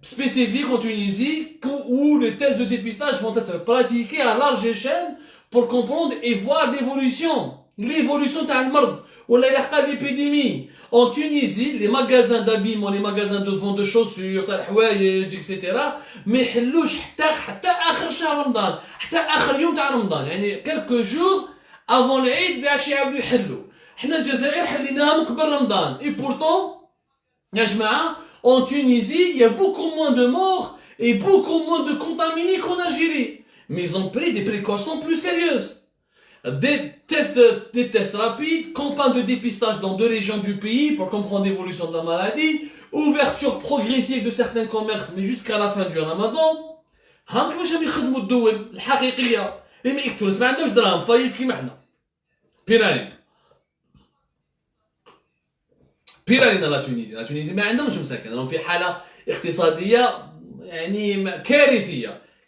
spécifiques en Tunisie où les tests de dépistage vont être pratiqués à large échelle pour comprendre et voir l'évolution تاع المرض ولا يلحق l'épidémie. En Tunisie, les magasins d'habillement, les magasins de vente de chaussures, تاع الحوايج etc. ما يحلوش حتى اخر شهر رمضان حتى اخر يوم تاع رمضان يعني quelques jours avant العيد باش يعاودوا يحلوا. حنا الجزائر حليناها من قبل رمضان et pourtant يا جماعه en Tunisie, il y a beaucoup moins de morts et beaucoup moins de contaminés qu'en Algérie. Mais ils ont pris des précautions plus sérieuses. Des tests rapides, campagne de dépistage dans 2 régions du pays pour comprendre l'évolution de la maladie, ouverture progressive de certains commerces, mais jusqu'à la fin du Ramadan. ها كيفاش راهم يخدموا الدول الحقيقيه اللي ما يقتلوش ما عندهمش دراهم فايت كيما حنا. بيرالينا لا تونيزي ما عندهمش مساكن راهم في حاله اقتصاديه يعني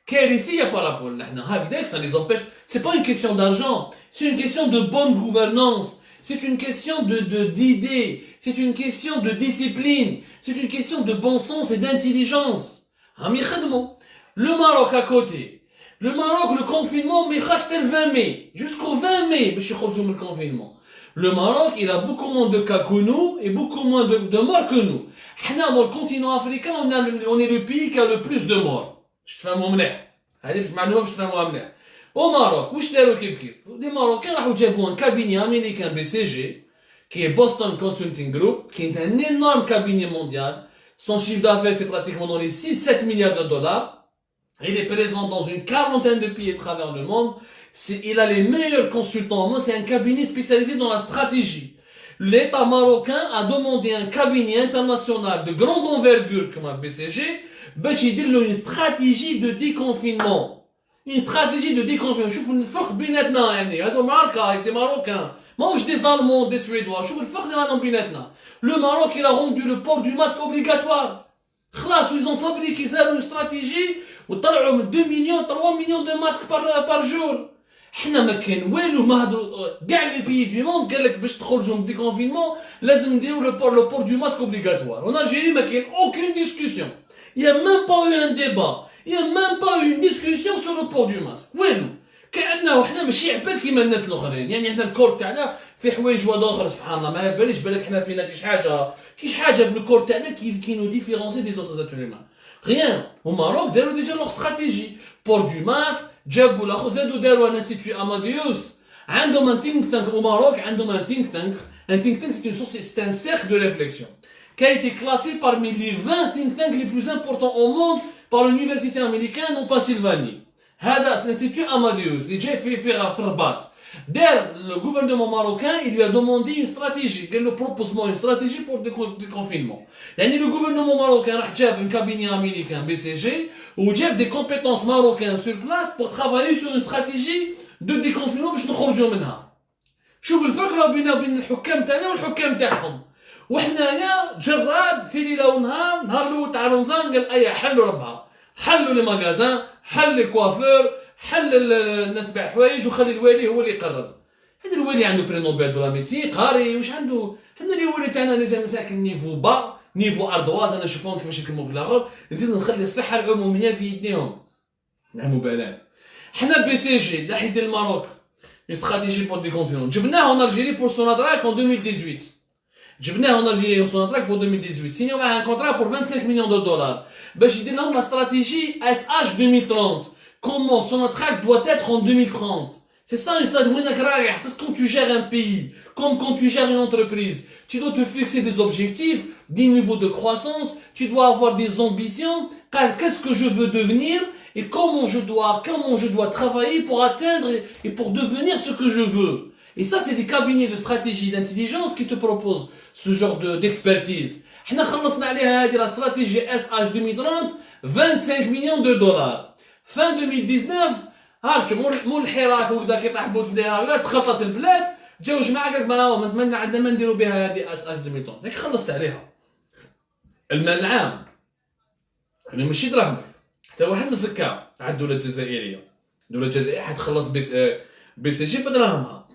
كارثيه بارابول لحنا هكذاك ça les empêche. C'est pas une question d'argent, c'est une question de bonne gouvernance, c'est une question d'idées, c'est une question de discipline, c'est une question de bon sens et d'intelligence. راهم يخدموا. Le Maroc à côté, le confinement mais حتى le 20 mai jusqu'au 20 mai باش يخرجوا من الكونفينمون. Le Maroc, il a beaucoup moins de cas que nous et beaucoup moins de morts que nous. حنا dans le continent africain, on est le pays qui a le plus de morts. باش تفهموا مليح. هذه باش معلومه باش تفهموها مليح. Au Maroc, واش داروا كيف les Marocains راحوا جابوا un cabinet américain BCG qui est Boston Consulting Group qui est un énorme cabinet mondial. Son chiffre d'affaires c'est pratiquement dans les 6-7 milliards de dollars. Il est présent dans une 40aine de pays à travers le monde. Il a les meilleurs consultants au monde, c'est un cabinet spécialisé dans la stratégie. L'État marocain a demandé un cabinet international de grande envergure comme un BCG, باش يدير له une stratégie de déconfinement. Une stratégie de déconfinement. شوفوا الفرق بيناتنا يعني هذو ماركا des Marocains. ماهوش des Allemands, des Suédois. شوفوا الفرق اللي رانا بيناتنا. Le Maroc il a rendu le port du masque obligatoire. خلاص ils ont fabriqué ça une stratégie وطلعوا من 2 millions 3 millions de masques par jour. حنا ما كاين والو ما هضروا كاع لي بيي دي موند قال لك باش تخرجوا من ديكونفينمون لازم نديروا لو بور دو ماسك اوبليغاتوار. En Algérie ما كاين aucune discussion. Il y a même pas eu un débat. Il y a même pas eu une discussion sur le port du masque. والو كأنه حنا ماشي عباد كيما الناس الاخرين يعني حنا الكور تاعنا في حوايج واحد اخر سبحان الله ما باليش بالك حنا فينا كاينش حاجه في الكور تاعنا كي نو ديفيرونسي دي زوتر اتر هيومان. Rien. Au Maroc داروا déjà leur stratégie. Port du masque جابوا لاخو زادوا داروا ان انستيتوت اماديوس عندهم ان ثينك تانك au Maroc عندهم un think tank c'est un cercle de réflexion qui a été classé parmi les 20 think tanks les plus importants au monde par l'université américaine en Pennsylvanie. هذا c'est l'institut Amadeus اللي جاي في الرباط. Le gouvernement marocain il lui a demandé une stratégie. Il lui propose une stratégie pour le déconfinement. يعني le gouvernement marocain راح جاب un cabinet américain BCG وجاب des compétences marocaines sur place pour travailler sur une stratégie de déconfinement باش نخرجوا منها. شوف الفرق بين الحكام تاعنا والحكام تاعهم. وحنايا جراد في ليله ونهار نهار الاول تاع رمضان قال اي حلوا ربعه حلوا لي ماغازان حل الكوافور حل الناس بيع حوايج وخلي الوالي هو اللي يقرر. هذا الوالي عنده بري نوبل دو لا ميديسين قاري واش عنده. حنا الوالي تاعنا لازم مساكن نيفو با نيفو اردواز انا نشوفهم كيفاش يتكلموا في الاخر نزيد نخلي الصحه العموميه في يديهم. لا مبالاه. حنا بي سي جي اللي حيدير الماروك une stratégie pour le déconfinement. جبناه en Algérie pour Sonatrach en 2018. جبناه en Algérie pour Sonatrach pour 2018. Signé un contrat pour 25 millions de dollars. باش يدير لهم la stratégie SH 2030. Comment Sonatrach doit être en 2030. C'est ça une stratégie. Parce que quand tu gères un pays, comme quand tu gères une entreprise, tu dois te fixer des objectifs, des niveaux de croissance, tu dois avoir des ambitions, car qu'est-ce que je veux devenir et comment je dois travailler pour atteindre et pour devenir ce que je veux. Et ça, c'est des cabinets de stratégie d'intelligence qui te proposent ce genre d'expertise. حنا خلصنا عليها هذه la stratégie SH 2030 25 millions de dollars. fin 2019 هاك مول الحراك وكذا كيطيح بوت فيها تخطط البلاد جاو جماعه قالت ما عندنا ما نديروا بها هذه اس اش 2030 هيك خلصت عليها. المال العام يعني ماشي دراهم حتى واحد مزكى على الدوله الجزائريه. الدوله الجزائريه حتخلص بي سي جي بدراهمها.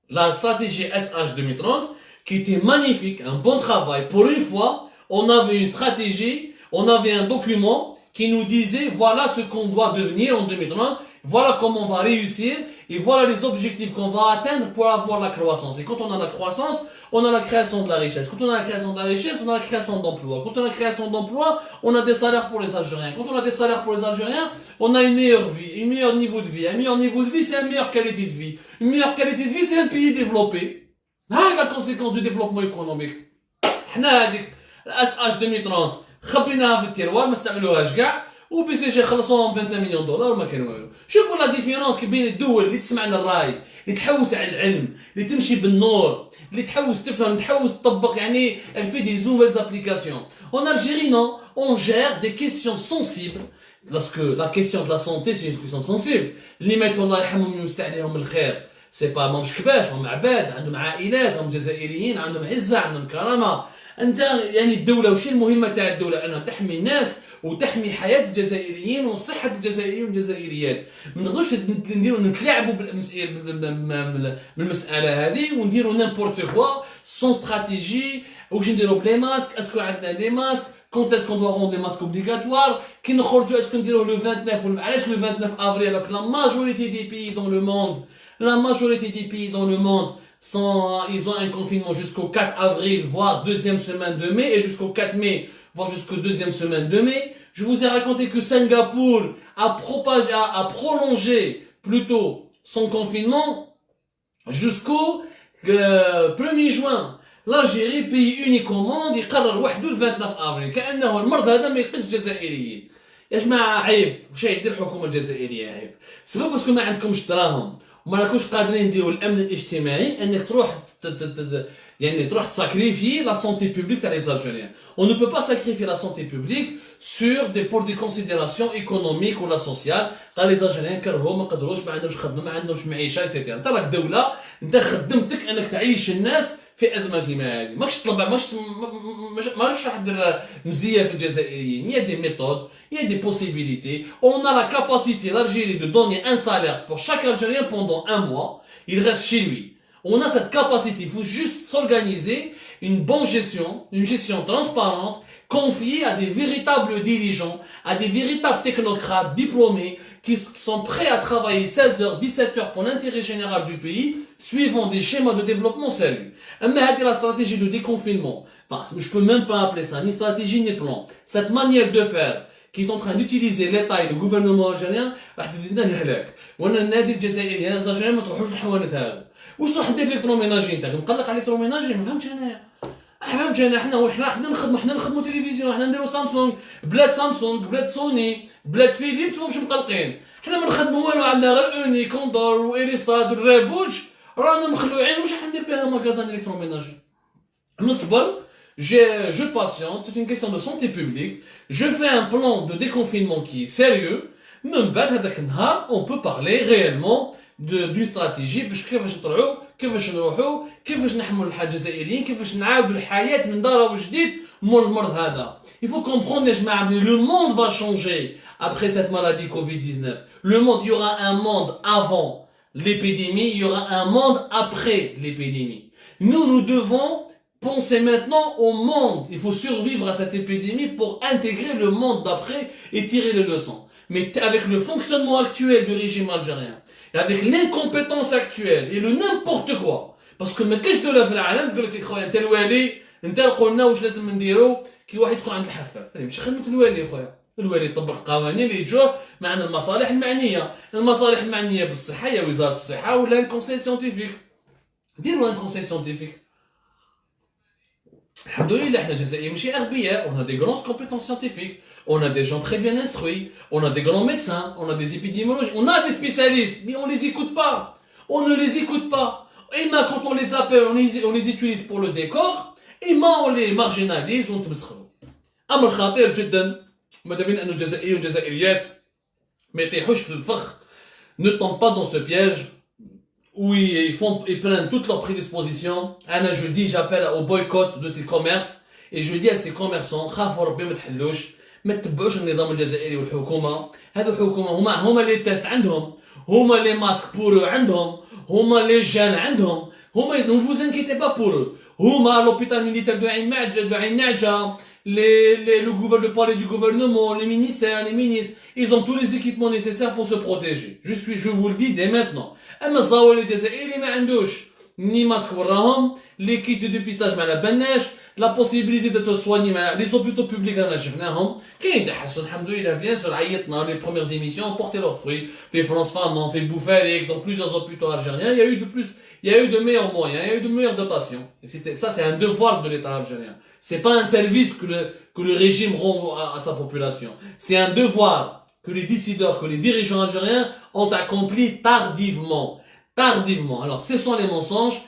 لا stratégie SH 2030 qui était magnifique, un bon travail. Pour une fois, on avait une stratégie, on avait un document qui nous disait voilà ce qu'on doit devenir en 2030, voilà comment on va réussir et voilà les objectifs qu'on va atteindre pour avoir la croissance. Et quand on a la croissance, on a la création de la richesse. Quand on a la création de la richesse, on a la création d'emplois. Quand on a la création d'emplois, on a des salaires pour les Algériens. Quand on a des salaires pour les Algériens, on a une meilleure vie, un meilleur niveau de vie. Un meilleur niveau de vie, c'est une meilleure qualité de vie. Une meilleure qualité de vie, c'est un pays développé. Ah, la conséquence du développement économique. حنا هذيك الاس اش 2030 خبيناها في التيروار ما استعملوهاش كاع وبي سي جي خلصوهم ب 5 مليون دولار وما كان والو. شوفوا لا ديفيرونس بين الدول اللي تسمع للراي اللي تحوس على العلم اللي تمشي بالنور اللي تحوس تفهم تحوس تطبق يعني elle fait des nouvelles applications. En Algérie non, on gère des questions sensibles parce que la question de la santé c'est une question sensible. اللي ماتوا الله يرحمهم ويوسع عليهم الخير سي با ماهمش كباش هم عباد عندهم عائلات هم جزائريين عندهم عزه عندهم كرامه. انت يعني الدوله وش المهمه تاع الدوله انها تحمي الناس وتحمي حياه الجزائريين وصحه الجزائريين والجزائريات. ما نقدروش نديروا نتلاعبوا بالمساله هذه ونديروا نيمبورت كوا سون استراتيجي. واش نديروا بلي ماسك اسكو عندنا لي ماسك كونت اسكو دو روند لي ماسك اوبليغاتوار كي نخرجوا اسكو نديروه لو 29 علاش لو 29 افريل alors que la majorité des pays dans le monde la majorité des pays dans le monde ils ont un confinement jusqu'au 4 avril, voire deuxième semaine de mai, et jusqu'au 4 mai, voire jusqu'au deuxième semaine de mai. Je vous ai raconté que Singapour a prolongé plutôt son confinement jusqu'au 1er juin. L'Algérie, pays unique au monde, يقرر وحده ال 29 افريل كانه المرض هذا ما يقيس الجزائريين. يا جماعه عيب واش يدير الحكومه الجزائريه عيب. سبب باسكو ما عندكمش دراهم وما راكوش قادرين نديروا الامن الاجتماعي انك تروح يعني تروح تساكريفي لا سونتي بوبليك تاع لي زالجيريان. On ne peut pas sacrifier la santé publique pour des considérations économiques ولا سوسيال. قال لي زالجيريان كرهوا ما قدروش ما عندهمش خدمه ما عندهمش معيشه اكسيتيرا. انت راك دوله انت خدمتك انك تعيش الناس في ازمه كيما هذه. ماكش تطلب ماكش راح دير مزيه في الجزائريين. Il y a des méthodes, il y a des possibilités. On a la capacité l'Algérie de donner un salaire pour chaque Algérien pendant un mois. Il reste chez lui. On a cette capacité, il faut juste s'organiser, une bonne gestion, une gestion transparente, confiée à des véritables dirigeants, à des véritables technocrates diplômés qui sont prêts à travailler 16 heures, 17 heures pour l'intérêt général du pays, suivant des schémas de développement sérieux. Mais la stratégie de déconfinement, je ne peux même pas appeler ça ni stratégie ni plan. Cette manière de faire qui est en train d'utiliser l'État et le gouvernement algérien, راح تدينا الهلاك. وانا النادي الجزائري انا الجزائريين ما تروحوش الحوانت هذا. واش راح ندير الكتروميناجي نتاعك؟ مقلق على الكتروميناجي ما فهمتش انايا. فهمتش انا حنا نخدموا تلفزيون حنا نديروا سامسونج بلاد سامسونج بلاد سوني بلاد فيليبس ومش مقلقين. حنا ما نخدموا والو عندنا غير اوني كوندور وإيريساد والرابوج رانا مخلوعين واش راح ندير بها ماكازان الكتروميناجي. نصبر. Je patiente, c'est une question de santé publique. Je fais un plan de déconfinement qui est sérieux. من بعد هذاك النهار on peut parler réellement d'une stratégie باش كيفاش نطلعوا كيفاش نروحوا كيفاش نحموا الجزائريين كيفاش نعاودوا الحياة من دار وجديد مول المرض هذا. Il faut comprendre يا جماعة le monde va changer après cette maladie Covid-19. Le monde, il y aura un monde avant l'épidémie, il y aura un monde après l'épidémie. Nous devons penser maintenant au monde. Il faut survivre à cette épidémie pour intégrer le monde d'après et tirer les leçons. Mais avec le fonctionnement actuel du régime algérien, et avec l'incompétence actuelle et le n'importe quoi, parce que ما كاينش دوله في العالم تقول لك خويا انت الوالي انت قلنا واش لازم نديرو كي واحد يدخل عند الحفاف. هذه ماشي خدمه الوالي خويا. الوالي يطبق قوانين اللي يجوه مع المصالح المعنيه. المصالح المعنيه بالصحه هي وزاره الصحه ولا الكونساي سيونتيفيك. ديروا ان كونساي سيونتيفيك. الحمد لله احنا الجزائريين ماشي اغبياء. On a des grandes compétences scientifiques. On a des gens très bien instruits, on a des grands médecins, on a des épidémiologues, on a des spécialistes, mais on les écoute pas. On ne les écoute pas. Et même quand on les appelle, on les utilise pour le décor, et même on les marginalise, on تمسخروا. أمر خطير جدا. ماذا بين أن الجزائريين والجزائريات ما يطيحوش في الفخ. Ne tombe pas dans ce piège où ils prennent toutes leurs prédispositions. Anna, je dis, j'appelle au boycott de ces commerces et je dis à ces commerçants خافوا ربي ما تحلوش ما تتبعوش النظام الجزائري والحكومه. هذو الحكومه هما لي تيست عندهم, هما لي ماسك بور عندهم, هما لي جان عندهم, هما ne vous inquiétez pas pour eux. هما l'hôpital militaire de Ain Nadja, le palais du gouvernement, les ministères, les ministres, ils ont tous les équipements nécessaires pour se protéger. Je vous le dis dès maintenant. أما الزوالي الجزائري ما عندوش ni masque وراهم, les kits de dépistage ما على بالناش, la possibilité de te soigner, les hôpitaux publics رانا شفناهم, كاين تحسن الحمد لله. Bien sûr عيطنا, les premières émissions ont porté leurs fruits. Les France Femmes ont fait bouffer dans plusieurs hôpitaux algériens. Il y a eu de meilleurs moyens, il y a eu de meilleures dotations. Et ça c'est un devoir de l'État algérien. C'est pas un service que le régime rend à sa population. C'est un devoir que les décideurs, que les dirigeants algériens ont accompli tardivement. Alors, ce sont les mensonges.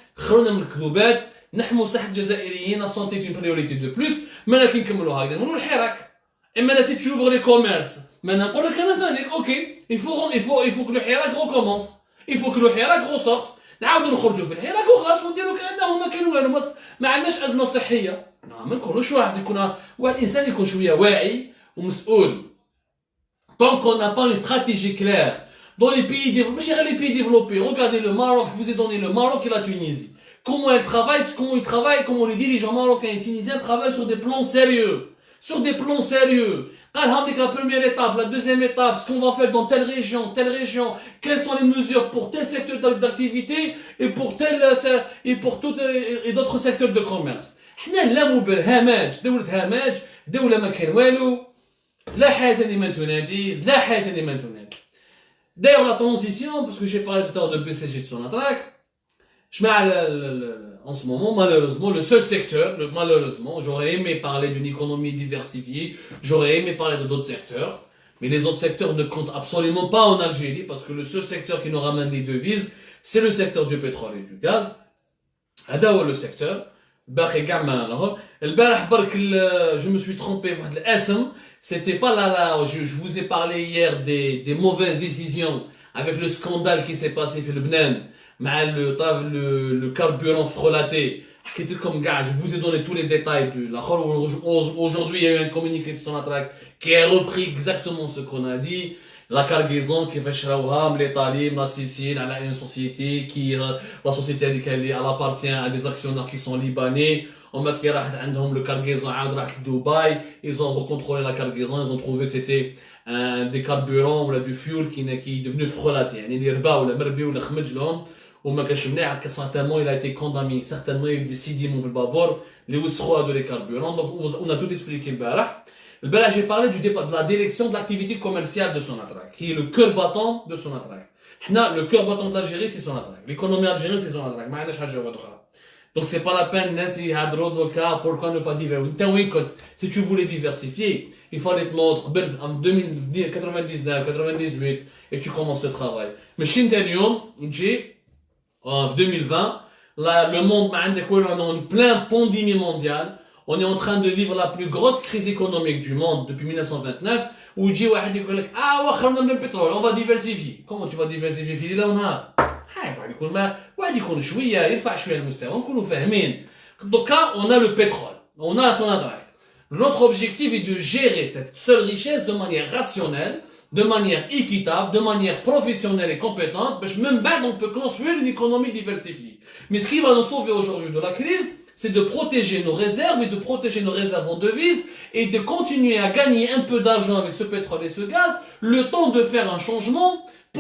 نحمو صحة الجزائريين, la santé est une priorité de plus. Mais là, كنكملوها هكذا نقولوا الحراك. إما là, si tu ouvres les commerces, maintenant نقول لك أنا ثاني, ok, il faut que le حراك recommence. Il faut que le حراك ressorte. نعاودوا نخرجوا في الحراك وخلاص ونديروا كأنه ما كانوا والو, ما عندناش أزمة صحية. ما نكونوش واحد إنسان يكون شوية واعي ومسؤول. Tant qu'on n'a pas une stratégie claire dans les pays développés, regardez le Maroc, je vous ai donné le Maroc et la Tunisie. Comment ils travaillent, comment les dirigeants marocains et tunisiens travaillent sur des plans sérieux. La première étape, la deuxième étape, ce qu'on va faire dans telle région, quelles sont les mesures pour tel secteur d'activité et pour d'autres secteurs de commerce. حنا نلامو بالهماج, دولة هاماج, دولة ما كان والو, لا حياة لمن تنادي, D'ailleurs, la transition, parce que j'ai parlé tout à l'heure de BCG de Sonatrach, en ce moment, malheureusement, le seul secteur, malheureusement, j'aurais aimé parler d'une économie diversifiée, j'aurais aimé parler de d'autres secteurs, mais les autres secteurs ne comptent absolument pas en Algérie, parce que le seul secteur qui nous ramène des devises, c'est le secteur du pétrole et du gaz. هذا هو le secteur. باقي كاع ما نهار. البارح برك je me suis trompé واحد الاسم. C'était pas là, je vous ai parlé hier des mauvaises décisions avec le scandale qui s'est passé في لبنان مع le carburant frelaté. Je vous ai donné tous les détails de l'akhar. Aujourd'hui, il y a eu un communiqué de Sonatrach qui a repris exactement ce qu'on a dit. La cargaison qui va chez les talibs, la Sicile, à une société la société elle appartient à des actionnaires qui sont libanais. En mode qui a le cargaison à Dubaï, ils ont recontrôlé la cargaison, ils ont trouvé que c'était des carburants ou du fuel qui est devenu frelaté. يعني اللي ربا ولا مربي ولا خمج لهم وما كانش مليح, certainement il a été condamné, certainement il y a eu des sédiments في البابور اللي وسخوا هذو les carburants. Donc on a tout expliqué البارح. البارح j'ai parlé de la direction de l'activité commerciale de Sonatrach, qui est le cœur battant de Sonatrach. Le cœur battant de l'Algérie c'est Sonatrach. L'économie algérienne c'est Sonatrach. ما عندناش حاجة أخرى. Donc c'est pas la peine الناس يهضروا دوكا pourquoi ne pas diversifier. انت وين كنت si tu voulais diversifier, il fallait te montrer en 1999 98 et tu commences ce travail. ماشي انت اليوم تجي en 2020 là le monde ما عندك والو, on est en plein pandémie mondiale. On est en train de vivre la plus grosse crise économique du monde depuis 1929 où يجي واحد يقول لك وخرنا من البترول, on va diversifier. Comment tu vas diversifier في ليلة ونهار؟ واحد يكون شويه يرفع شويه المستوى نكونوا فاهمين. دوكا on a le pétrole, on a Sonatrach. Notre objectif est de gérer cette seule richesse de manière rationnelle, de manière équitable, de manière professionnelle et compétente, parce que même on peut construire une économie diversifiée. Mais ce qui va nous sauver aujourd'hui de la crise, c'est de protéger nos réserves et de protéger nos réserves en devises et de continuer à gagner un peu d'argent avec ce pétrole et ce gaz, le temps de faire un changement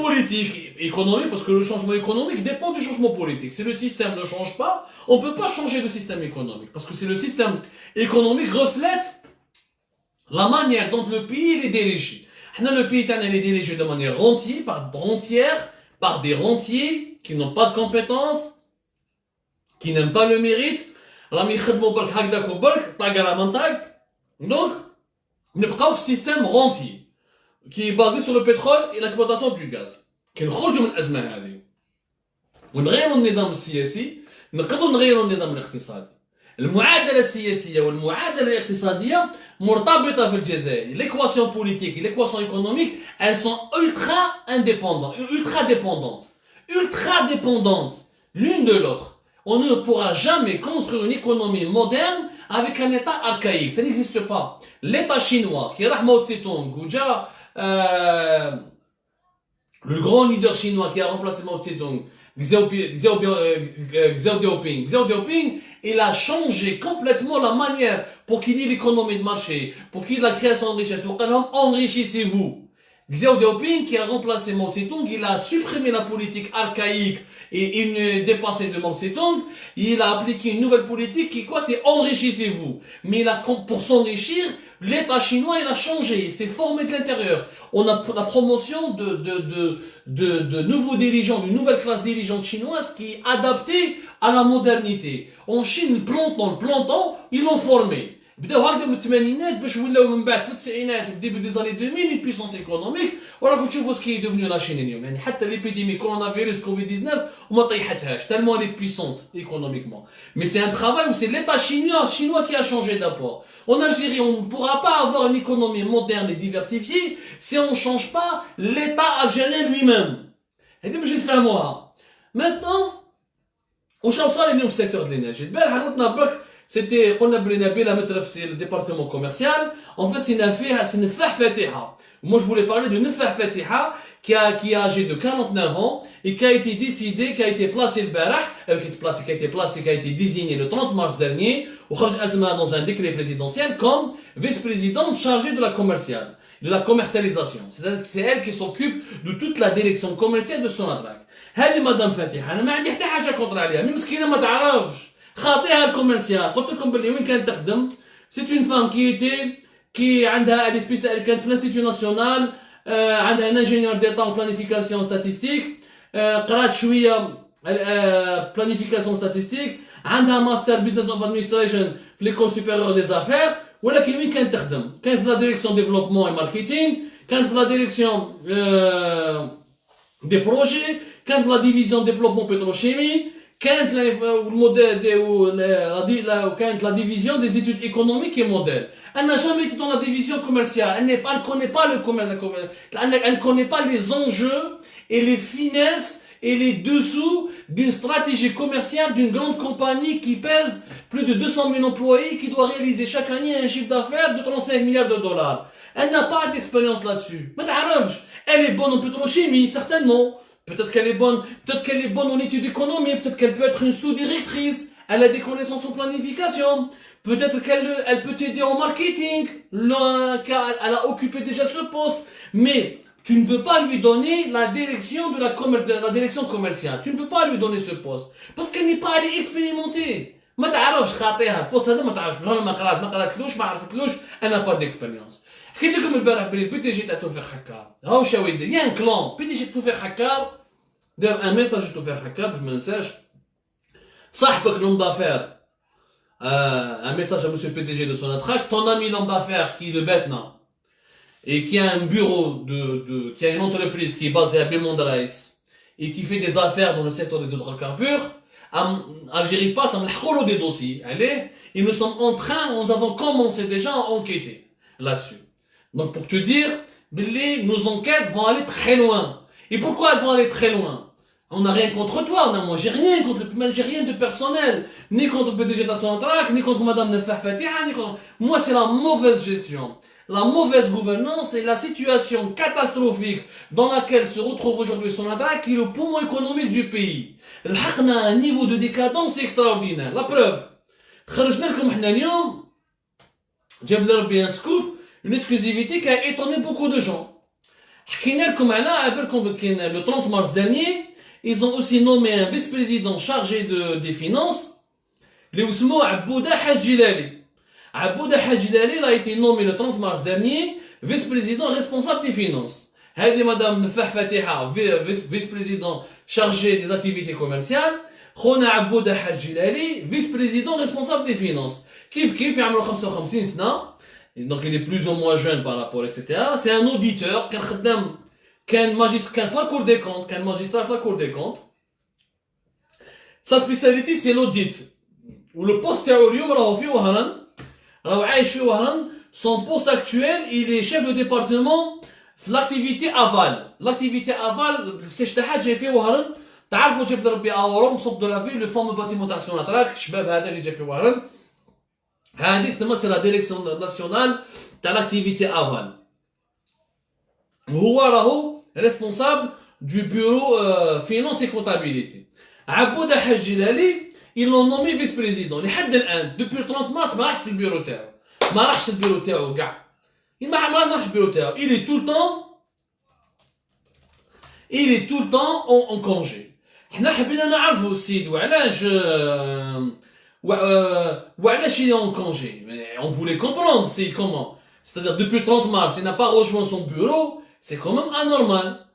politique, économique, parce que le changement économique dépend du changement politique. Si le système ne change pas, on ne peut pas changer le système économique. Parce que si le système économique reflète la manière dont le pays est dirigé. Le pays est dirigé de manière rentière, par des rentiers qui n'ont pas de compétences, qui n'aiment pas le mérite. Donc, on est un système rentier qui est basé sur le pétrole et l'exploitation du gaz. كي نخرجوا من الأزمة هذه ونغيروا النظام السياسي, نقدروا نغيروا النظام الاقتصادي. المعادله السياسيه والمعادله الاقتصاديه مرتبطه في الجزائر. L'équation politique et l'équation économique, elles sont ultra dépendantes l'une de l'autre. On ne pourra jamais construire une économie moderne avec un État archaïque. Ça n'existe pas. L'État chinois, qui est Mao Tse-tung, le grand leader chinois qui a remplacé Mao Tse-tung, Xiao Diaoping, il a changé complètement la manière pour qu'il y ait l'économie de marché, pour qu'il y ait la création de richesse. Enrichissez-vous. Xiao Diaoping, qui a remplacé Mao Tse-tung, il a supprimé la politique archaïque et une dépassée de Mao Tse-tung. Il a appliqué une nouvelle politique qui, quoi, c'est enrichissez-vous. Mais pour s'enrichir, l'État chinois, il a changé, il s'est formé de l'intérieur. On a la promotion de nouveaux dirigeants, d'une nouvelle classe dirigeante chinoise qui est adaptée à la modernité. En Chine, le plantant, ils l'ont formé. بداو هكذا من الثمانينات باش ولاو من بعد في التسعينات والديبي دي زاني 2000 une puissance économique. وراكم تشوفوا سكي devenu la Chine اليوم. يعني حتى l'épidémie coronavirus Covid-19 وما طيحتهاش tellement elle est puissante économiquement. Mais c'est un travail où c'est l'État chinois qui a changé d'apport. En Algérie, on ne pourra pas avoir une économie moderne et diversifiée si on ne change pas l'État algérien lui-même. هذه باش نفهموها. Maintenant, وش صار اليوم في السيكتور de l'énergie. البارح عرضنا برك c'était قلنا بلي نبيل مترف سي الديبارتمون كوميرسيال. En fait, c'est Nefah Fatiha. Moi, je voulais parler de Nefah Fatiha qui est âgé de 49 ans et qui a été décidé, qui a été placé le barah, qui a été désigné le 30 mars dernier, dans un décret présidentiel comme vice-présidente chargée de la commercialisation. C'est elle qui s'occupe de toute la direction commerciale de Sonatrach. هذه مدام فاتحة أنا ما عندي حتى حاجة كونتر عليها، مي مسكينة ما تعرفش. خاطئها الكوميرسيال. قلت لكم باللي وين كانت تخدم. C'est une femme qui عندها كانت في الانستيتيو ناسيونال، عندها un ingénieur d'état en planification statistique، قرات شوية planification statistique، عندها ماستر business of administration في l'école supérieure des affaires. ولكن وين كانت تخدم؟ كانت في la direction développement et marketing، كانت في la direction des projets، كانت في la division développement pétrochimie، كانت la division des études économiques et modèles. Elle n'a jamais été dans la division commerciale. Elle ne connaît pas le commerce. Elle ne connaît pas les enjeux et les finesses et les dessous d'une stratégie commerciale d'une grande compagnie qui pèse plus de 200 000 employés, qui doit réaliser chaque année un chiffre d'affaires de 35 milliards de dollars. Elle n'a pas d'expérience là-dessus. Elle est bonne en pétrochimie, certainement. Peut-être qu'elle est bonne en études d'économie, peut-être qu'elle peut être une sous-directrice, elle a des connaissances en planification, peut-être qu'elle peut t'aider en marketing, car elle a occupé déjà ce poste, mais tu ne peux pas lui donner la direction de la direction commerciale, tu ne peux pas lui donner ce poste, parce qu'elle n'est pas allée expérimenter. ما تعرفش خاطيها البوست هذا ما تعرفش ما قراتلوش ما عرفتلوش انا با ديكسبيريونس. حكيت لكم البارح بلي البي تي جي تاع توفيق حكار هاو شاوي يدير يا ان كلون بي تي جي توفيق حكار دار ان ميساج توفيق حكار باش ما ننساش صاحبك لوم دافير un message à monsieur le PDG de Sonatrach, ton ami l'homme d'affaires qui est le Betna et qui a un bureau qui a une entreprise qui est basée à Belmondrais et qui fait des affaires dans le secteur des hydrocarbures. Algérie pas comme des dossiers. Allez, et nous avons commencé déjà à enquêter là-dessus. Donc pour te dire, nos enquêtes vont aller très loin. Et pourquoi elles vont aller très loin? On n'a rien contre toi, moi j'ai rien contre j'ai rien de personnel, ni contre le PDG de Sonatrach, ni contre Madame Nefah Fatiha, ni contre. Moi c'est la mauvaise gestion. La mauvaise gouvernance et la situation catastrophique dans laquelle se retrouve aujourd'hui Sonatrach, qui est le poumon économique du pays. لحقنا un niveau de décadence extraordinaire. La preuve. خرجنا لكم احنا اليوم جاب لي ربي un scoop, une exclusivité qui a étonné beaucoup de gens. حكينا لكم على le 30 mars dernier, ils ont aussi nommé un vice-président chargé des finances, اللي اسمه عبودة حاج جلالي. Abouda Hajidali a été nommé le 30 mars dernier vice-président responsable des finances. Hadi Madame Nefah Fatiha, vice-président chargé des activités commerciales. Khona Abouda Hajidali, vice-président responsable des finances. Kif il a 55 ans, donc il est plus ou moins jeune par rapport, etc. C'est un auditeur, qu'un magistrat Cour des comptes, qu'un magistrat de la Cour des comptes. Sa spécialité c'est l'audit. le poste تاعو اليوم راهو في وهران راهو عايش في وهران. Son poste actuel, il est chef de département في l'activité aval. L'activité aval, السيج تاعها جاي في وهران. تعرفوا جبد ربي اورام صوب دو لا في لو فامو باتيمون تاع سوناتراك. الشباب هذا اللي جا في وهران هذيك تمثل لا ديريكسيون ناسيونال تاع l'activité aval. هو راهو responsable du bureau finance et comptabilité. عبودة حاج جلالي ils l'ont nommé vice-président لحد الان depuis le 30 mars ما راحش في البيرو تاعو. ما راحش البيرو تاعو كاع. ما راحش البيرو تاعو. Il est tout le temps en congé. حنا حبينا نعرفوا السيد وعلاش وعلاش il est en congé. Mais on voulait comprendre c'est comment. C'est-à-dire depuis le 30 mars il n'a pas rejoint son bureau. C'est quand même anormal.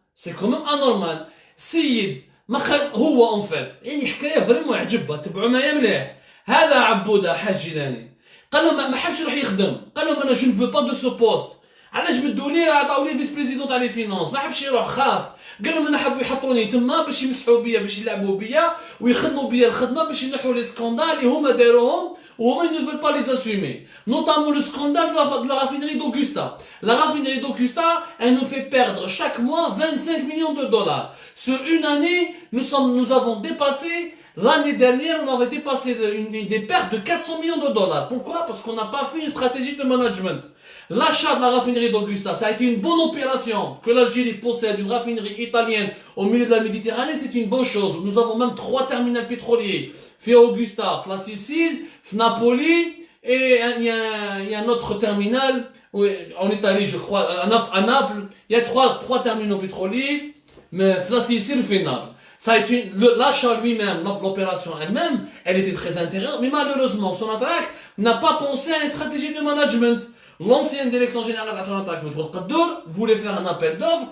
سيد ما هو en fait يعني حكايه فريمون عجبها تبعوا معايا مليح. هذا عبوده حاج جيلاني قال لهم ما حبش يروح يخدم. قال لهم انا جو نفو با دو سو بوست. علاش بدوا لي عطاو لي فيس بريزيدون تاع لي فينانس. ما حبش يروح خاف. قال لهم انا حبوا يحطوني تما باش يمسحوا بيا باش يلعبوا بيا ويخدموا بيا الخدمه باش ينحوا لي سكوندال اللي هما داروهم وهما ne veulent pas les assumer. Notamment le scandale de la raffinerie d'Augusta. La raffinerie d'Augusta, elle nous fait perdre chaque mois 25 millions de dollars. Sur une année, nous avons dépassé, l'année dernière, on avait dépassé des pertes de 400 millions de dollars. Pourquoi? Parce qu'on n'a pas fait une stratégie de management. L'achat de la raffinerie d'Augusta, ça a été une bonne opération. Que l'Algérie possède une raffinerie italienne au milieu de la Méditerranée, c'est une bonne chose. Nous avons même 3 terminaux pétroliers. Fait Augusta, la Sicile, Napoli, et il y a un autre terminal en Italie, je crois, à Naples. Il y a 3 terminaux pétroliers, mais la Sicile fait Naples. Ça a été l'achat lui-même, l'opération elle-même, elle était très intéressante, mais malheureusement, Sonatrach n'a pas pensé à une stratégie de management. L'ancienne direction générale de Sonatrach, voulait faire un appel d'offres,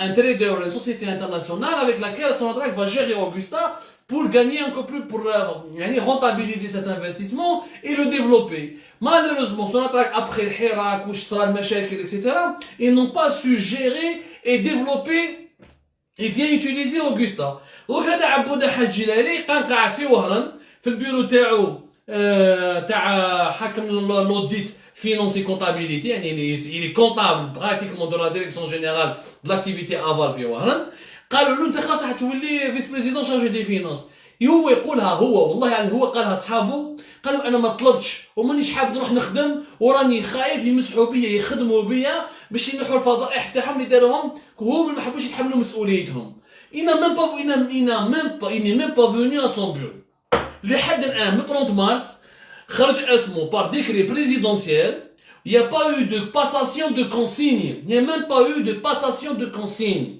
un trader, une société internationale avec laquelle Sonatrach va gérer Augusta pour gagner encore plus, pour rentabiliser cet investissement et le développer. Malheureusement, Sonatrach, après le Hirak, le Machakil, etc., ils n'ont pas su gérer et développer et bien utiliser Augusta. Donc, هذا عبودة حاج جلالي كان قاعد في وهران في البيرو تاعو تاع حاكم l'audit finance et comptabilité. يعني il est comptable pratiquement de la direction générale de l'activité aval في وهران. قالوا له انت خلاص حتولي فيس بريزيدون شارجي دي فينانس. هو يقولها هو والله يعني هو قالها اصحابه. قالوا انا ما طلبتش ومانيش حاب نروح نخدم وراني خايف يمسحوا بيا يخدموا بيا باش ينحوا الفضائح تاعهم اللي داروهم وهم ما حبوش يتحملوا مسؤوليتهم. il n'est même pas venu à son bureau. لحد الان من 30 مارس خرج اسمه par décret présidentiel. Il n'y a pas eu de passation de consigne. Il n'y a même pas eu de passation de consigne.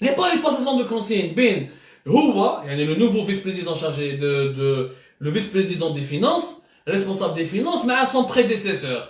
Il n'y a pas eu de passation de consigne. Ben, Houwa, le nouveau vice-président chargé le vice-président des finances, responsable des finances, mais à son prédécesseur.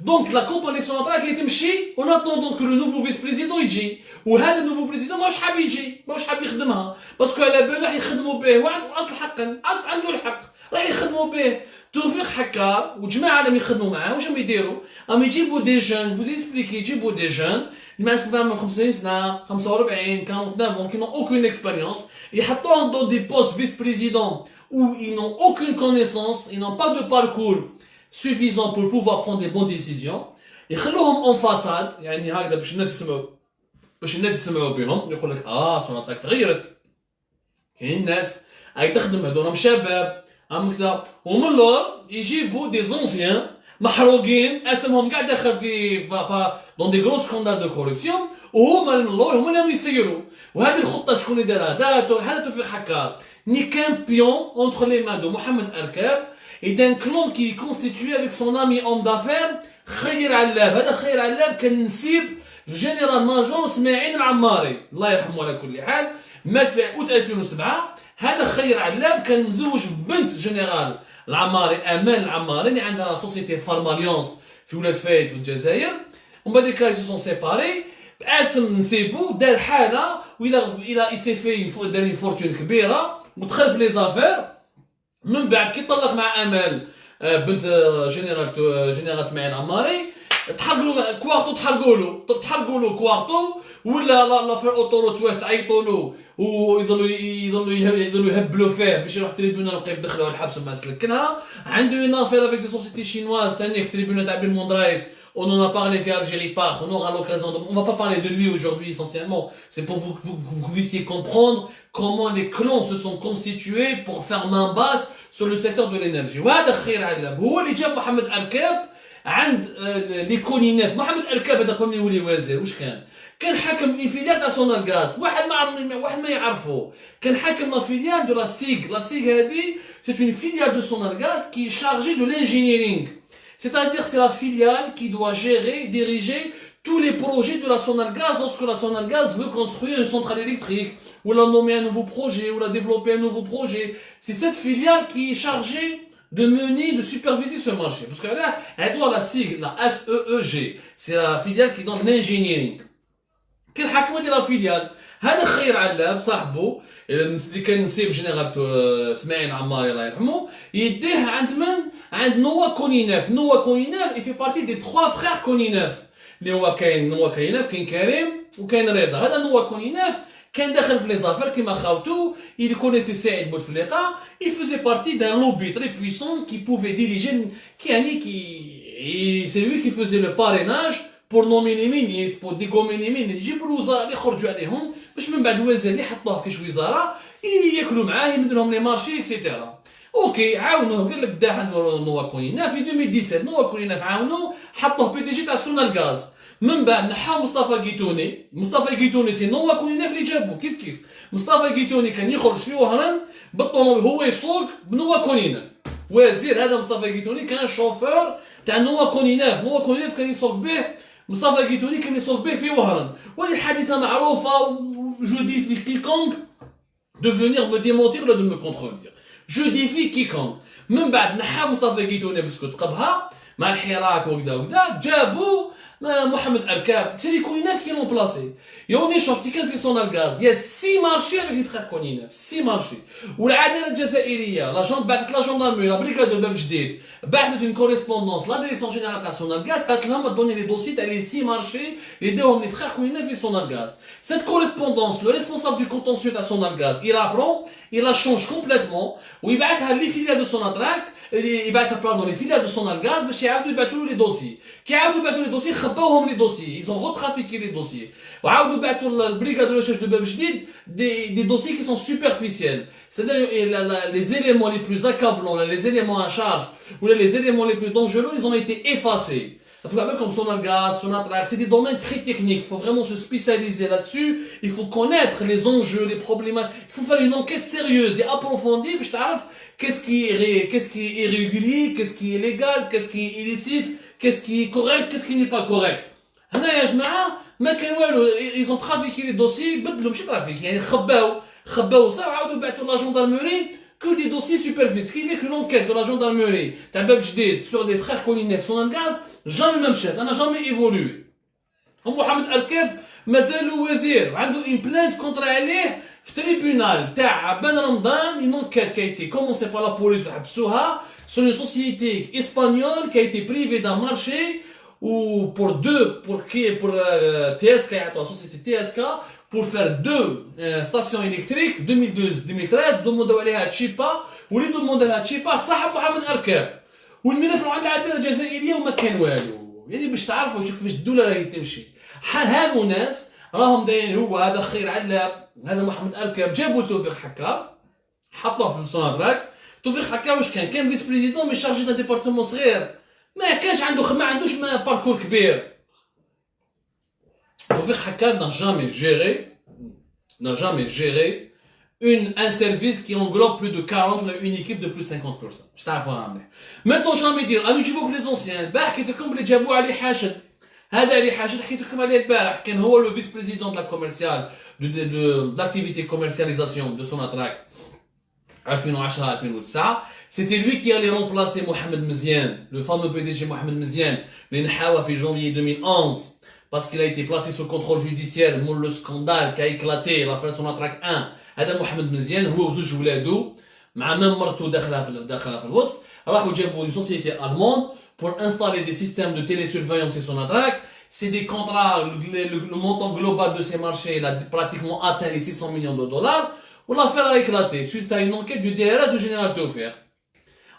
Donc la compagnie Sonatrach qui était mchi, en attendant que le nouveau vice-président يجي. وهذا النوفو بريزيدون ماهوش حاب يجي، ماهوش حاب يخدمها، باسكو على باله راح يخدموا به، وعنده اصل حقا، اصل عنده الحق، راح يخدموا به. توفيق حكار وجماعه راهم يخدموا معاه، واش راهم يديروا؟ راهم يجيبوا دي جون، فوز اكسبليكي يجيبوا دي جون، اللي من 50 سنه، 45، 49 qui n'ont aucune expérience، يحطوهم dans des postes vice-présidents où ils n'ont aucune connaissance, ils n'ont pas de parcours suffisant pour pouvoir prendre des bonnes décisions. يخلوهم en façade، يعني هكذا باش الناس يسمعوا بهم، يقول لك سوناطراك تغيرت. كاين ناس هاي تخدم هذول راهم شباب، راهم كذا، ومن لور يجيبوا دي زونسيان محروقين اسمهم قاعد داخل في دون دي غروس سكوندال دو كوربسيون، وهما من اللور هما اللي راهم يسيروا. وهذه الخطه شكون اللي دارها؟ هذا توفيق حكار. ني كان بيون اونتر لي مان دو محمد اركاب et d'un clan qui est constitué avec son ami homme d'affaires خير علاب. هذا خير علاب كان نسيب الجنرال ماجور اسماعيل العماري الله يرحمه على كل حال، مات في اوت 2007. هذا خير علاب كان مزوج بنت جنرال العماري امان العماري اللي عندها سوسيتي فارماليونس في ولاد فايد في الجزائر. ومن بعد كاي سو سون سيباري باسم نسيبو دار حاله والى سي في دار اون فورتون كبيره ودخل في لي زافير. من بعد كي طلق مع امال بنت جنرال اسماعيل العماري تحرقوا له كوارتو، تحرقوا له كوارتو ولا لا في الاوتوروت واست عيطوا له ويضلوا يهبلوا فيه باش يروح تريبيونال يبقى يدخلوه الحبس ما سلكنها. عنده اون افير افيك دي سوسيتي شينواز ثاني في تريبيونال تاع بن مندرايس. On en a parlé في Algérie Park, on aura l'occasion de... On va pas parler de lui aujourd'hui essentiellement, c'est pour que vous puissiez comprendre comment les clans se sont constitués pour faire main basse sur le secteur de l'énergie. وهذا خير علاب هو اللي جاب محمد أركاب عند لي كولينات. محمد أركاب هذا قبل ما يولي وزير واش كان حاكم انفيليال تاع سونال غاز. واحد ما يعرفه كان حاكم لا فيليال دو لا سيغ. لا سيغ هذه c'est une filiale de Sonal Gaz qui est chargée de l'engineering. C'est-à-dire c'est la filiale qui doit gérer, diriger tous les projets de la Sonal Gaz lorsque la Sonal Gaz veut construire une centrale électrique, ou la nommer un nouveau projet, ou la développer un nouveau projet. C'est cette filiale qui est chargée de mener, de superviser ce marché. Parce que là, elle doit la sigle, la SEEG. C'est la filiale qui donne l'engineering. Quel حكمة la filiale? هذا خير علاب صاحبه اللي كان نسيب جنرال اسماعيل عماري الله يرحمه يديه عند من؟ عند نوا كونيناف. نوا كونيناف il fait partie des 3 frères كونيناف اللي هو كاين نوا كونيناف كاين كريم وكاين رضا. هذا نوا كونيناف كان داخل في لي زافير كيما خاوتو. Il connaissait سعيد بوتفليقه. Il faisait partie d'un lobby très puissant qui pouvait diriger c'est lui qui faisait le parrainage pour nommer les ministres, pour dégommer les ministres, يجيبوا الوزراء اللي يخرجوا عليهم باش من بعد الوزير اللي حطوه في كاش وزاره ياكلوا معاه يمد لهم لي مارشي اكسيتيرا. اوكي عاونوه قال لك داح نوا كونينا في 2017 نوا كونينا عاونوه حطوه بي تي جي تاع سونال غاز. من بعد نحاو مصطفى قيتوني. مصطفى قيتوني سي نوا كونينا اللي جابوه كيف مصطفى قيتوني كان يخرج في وهران بالطوموبيل هو يسوق بنوا كونينا. وزير هذا مصطفى قيتوني كان شوفور تاع نوا كونينا. نوا كونينا كان يسوق به مصطفى قيتوني كان يسوق به في وهران. وهذه الحادثه معروفه. Je défie quiconque de venir me démentir ou de me contredire. Je défie quiconque. من بعد نحى مصطفى قيتوني بسكوت قبها مع الحراك وكذا جابوا محمد أركاب. C'est les Kouinaf qui l'ont placé. Et on échange qui fait son gaz. Il y a 6 marchés avec les frères Kouinaf. 6 marchés. والعدالة الجزائرية la بعثت la gendarmerie la brigade de باب جديد بعثت une correspondance la direction générale de Sonal Gaz قالت لهم donner les dossiers تاع les 6 marchés les deux les frères Kouinaf et Sonal Gaz. Cette correspondance le responsable du contentieux de Sonal Gaz il la prend il la change complètement ويبعثها les filiales de Sonatrach يبعثها pardon les filiales de Sonal Gaz باش يعاودوا يبعثوا les dossiers. كي يعاودوا يبعثوا les dossiers خباوهم les dossiers. Ils ont retrafiqué les dossiers. وعاودوا بعثوا البريغاد de recherche de باب جديد des dossiers qui sont superficiels. C'est-à-dire les éléments les plus accablants, les éléments à charge ou les éléments les plus dangereux, ils ont été effacés. Comme Sonal Gaz, Sonatrach, c'est des domaines très techniques. Il faut vraiment se spécialiser là-dessus. Il faut connaître les enjeux, les problèmes. Il faut faire une enquête sérieuse et approfondie. Puis je t'arrive qu'est-ce qui est irrégulier, qu'est-ce qui est légal, qu'est-ce qui est illicite, qu'est-ce qui est correct, qu'est-ce qui n'est pas correct. هنا يا جماعة ما كان والو. Ils ont trafiqué les dossiers. بدلوا ماشي ترافيك يعني خباو صح وعاودوا بعثوا لا gendarmerie que des dossiers superficiels. Ce qui fait que l'enquête de la gendarmerie تاع باب جديد sur les frères Kouinaf Sonal Gaz jamais ما مشات. انا jamais évolué. محمد أركاب مازال وزير وعنده une plainte contre عليه في tribunal تاع بن رمضان. Une enquête qui a été commencée par la police وحبسوها sur une société espagnole qui a été privée d'un marché ou pour TSK la société TSK pour faire 2 stations électriques 2012-2013 demandوا عليها تشيبا واللي demandوا عليها تشيبا صاحب محمد أركاب. والملف عند العدالة الجزائرية وما كان والو. يعني باش تعرفوا شوف كيفاش الدولة راهي تمشي. هذو ناس راهم دايرين. هو هذا خير علاب هذا محمد أركاب جابوا توفيق حكار حطوه في Sonatrach. توفيق حكار واش كان فيس بريزيدون مي شارجي دان ديبارتمون صغير ما كانش عنده ما عندوش باركور كبير. توفيق حكار n'a jamais géré un service qui englobe plus de 40 ou une équipe de plus de 50%. Je t'avoue. Maintenant, j'ai envie de dire, allez, tu vois les anciens, bah, qui étaient comme les Djabou Ali Hachid. هذا علي حاجة حكيت لكم عليه البارح كان هو le vice-président de la commerciale de l'activité commercialisation de Sonatrach 2010-2009. C'était lui qui allait remplacer Mohamed Meziane, le fameux PDG Mohamed Meziane, اللي نحاوه في janvier 2011 parce qu'il a été placé sous contrôle judiciaire pour le scandale qui a éclaté l'affaire Sonatrach 1. هذا محمد مزيان هو وزوج ولادو مع مام مرتو داخلها في الوسط راحوا جابوا une société allemande pour installer des systèmes de télésurveillance et Sonatrach c'est des contrats, le montant global de ces marchés, il a pratiquement atteint les 600 millions de dollars. L'affaire a éclaté suite à une enquête du DRS du général Taufer.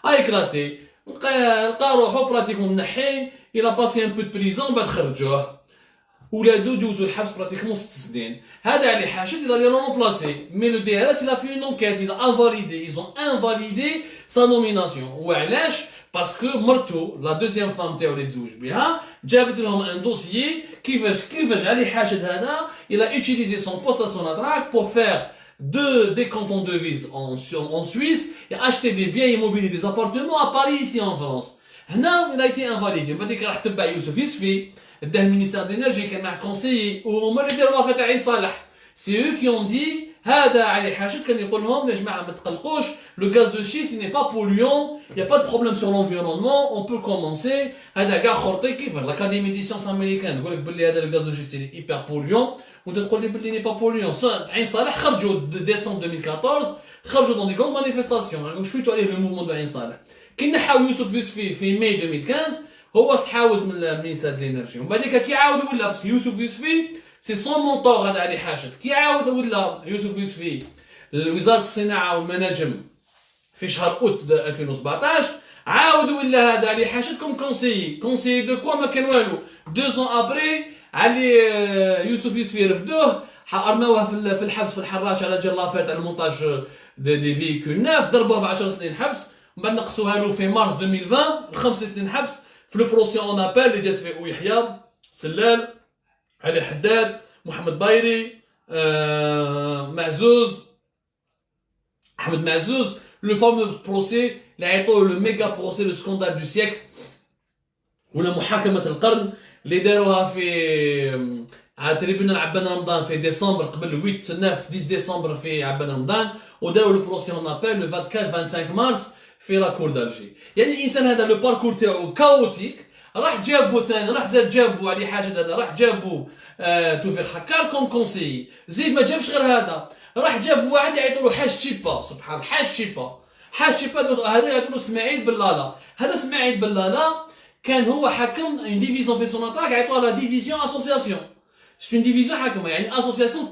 A éclaté. Pratiquement il a passé un peu de prison, بعد خرجوه. ولادو جوزوا الحبس pratiquement 6 سنين. هذا علي حاشد il allait le remplacer. Mais le DRS il a fait une enquête, ils ont invalidé sa nomination. وعلاش؟ parce que مرتو la deuxième femme تاعو اللي تزوج بها جابت لهم un dossier كيفاش علي حاشد هذا il a utilisé son poste à Sonatrach pour faire des cantons de devises en Suisse et acheter des biens immobiliers, des appartements à Paris ici en France. هنا il a été invalidé. بعد كي راح تبع يوسف يوسفي ده ministère de l'énergie كان مع conseiller وهما اللي داروا رافع عين صالح. C'est eux qui ont dit هذا علي حاشد كان يقول لهم يا جماعه ما تقلقوش le gaz de schiste il n'est pas polluant, il n'y a pas de problème sur l'environnement, on peut commencer. هذا كاع خرطي كيف l'académie des sciences américaines يقول لك باللي هذا le gaz de schiste il est hyper polluant وانت تقول لي باللي n'est pas polluant. عين صالح خرجوا décembre 2014 خرجوا dans des grandes manifestations. Donc شفتوا عليه le mouvement de عين صالح. كي نحاو يوسف يوسفي في ماي 2015 هو تحاوز من المينيستر ديال الانرجي ومن بعد كي عاود ولا باسكو يوسف يوسفي سي سون مونطور هذا علي حاشد كي عاود ولا يوسف يوسفي لوزاره الصناعه والمناجم في شهر اوت 2017 عاود ولا هذا علي حاشد كوم كونسيي دو كوا ما كان والو 2 ans ابري علي يوسف يوسفي رفدوه رماوه في الحبس في الحراش على جال لافيت على المونتاج دي فيكول ناف ضربوه ب 10 سنين حبس ومن بعد نقصوها له في مارس 2020 5 سنين حبس. في لو بروسي اون ابل اللي جات فيه ويحيى سلال علي حداد محمد بايري معزوز احمد معزوز لو فاموس بروسي اللي عيطوه لو ميغا بروسي لو سكوندال دو سيكل ولا محاكمه القرن اللي داروها في على تريبيونال عبان رمضان في ديسمبر قبل 8 10 ديسمبر في عبان رمضان وداروا لو بروسي اون ابل لو 24 25 مارس في لا كور دالجي. يعني الانسان هذا لو باركور تاعو كاوتيك راح جابو ثاني راح زاد جابو علي حاجه هذا راح جابو توفيق حكار كوم كونسي زيد ما جابش غير هذا راح جاب واحد يعيطوا له حاج شيبا سبحان الله حاج شيبا هذا يعيطوا له اسماعيل بلاله. هذا اسماعيل بلاله كان هو حكم اون ديفيزيون في سوناطراك يعيطوها لا ديفيزيون اسوسياسيون. سي اون ديفيزيون حكمه يعني اسوسياسيون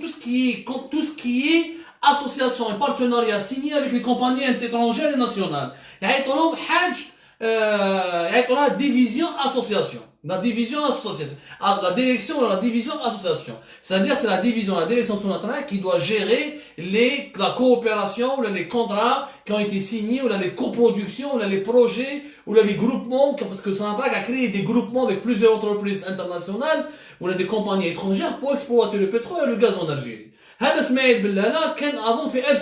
tout ce qui est association et partenariat signé avec les compagnies étrangères et nationales. يعيطوا لهم حاج يعيطوا لها division association. La division association. La direction de la division association. C'est-à-dire c'est la division, la direction de Sonatrach qui doit gérer la coopération ou les contrats qui ont été signés ou les coproductions ou les projets ou les groupements parce que Sonatrach a créé des groupements avec plusieurs entreprises internationales ou des compagnies étrangères pour exploiter le pétrole et le gaz en Algérie. هذا اسماعيل بلاله كان افون في اف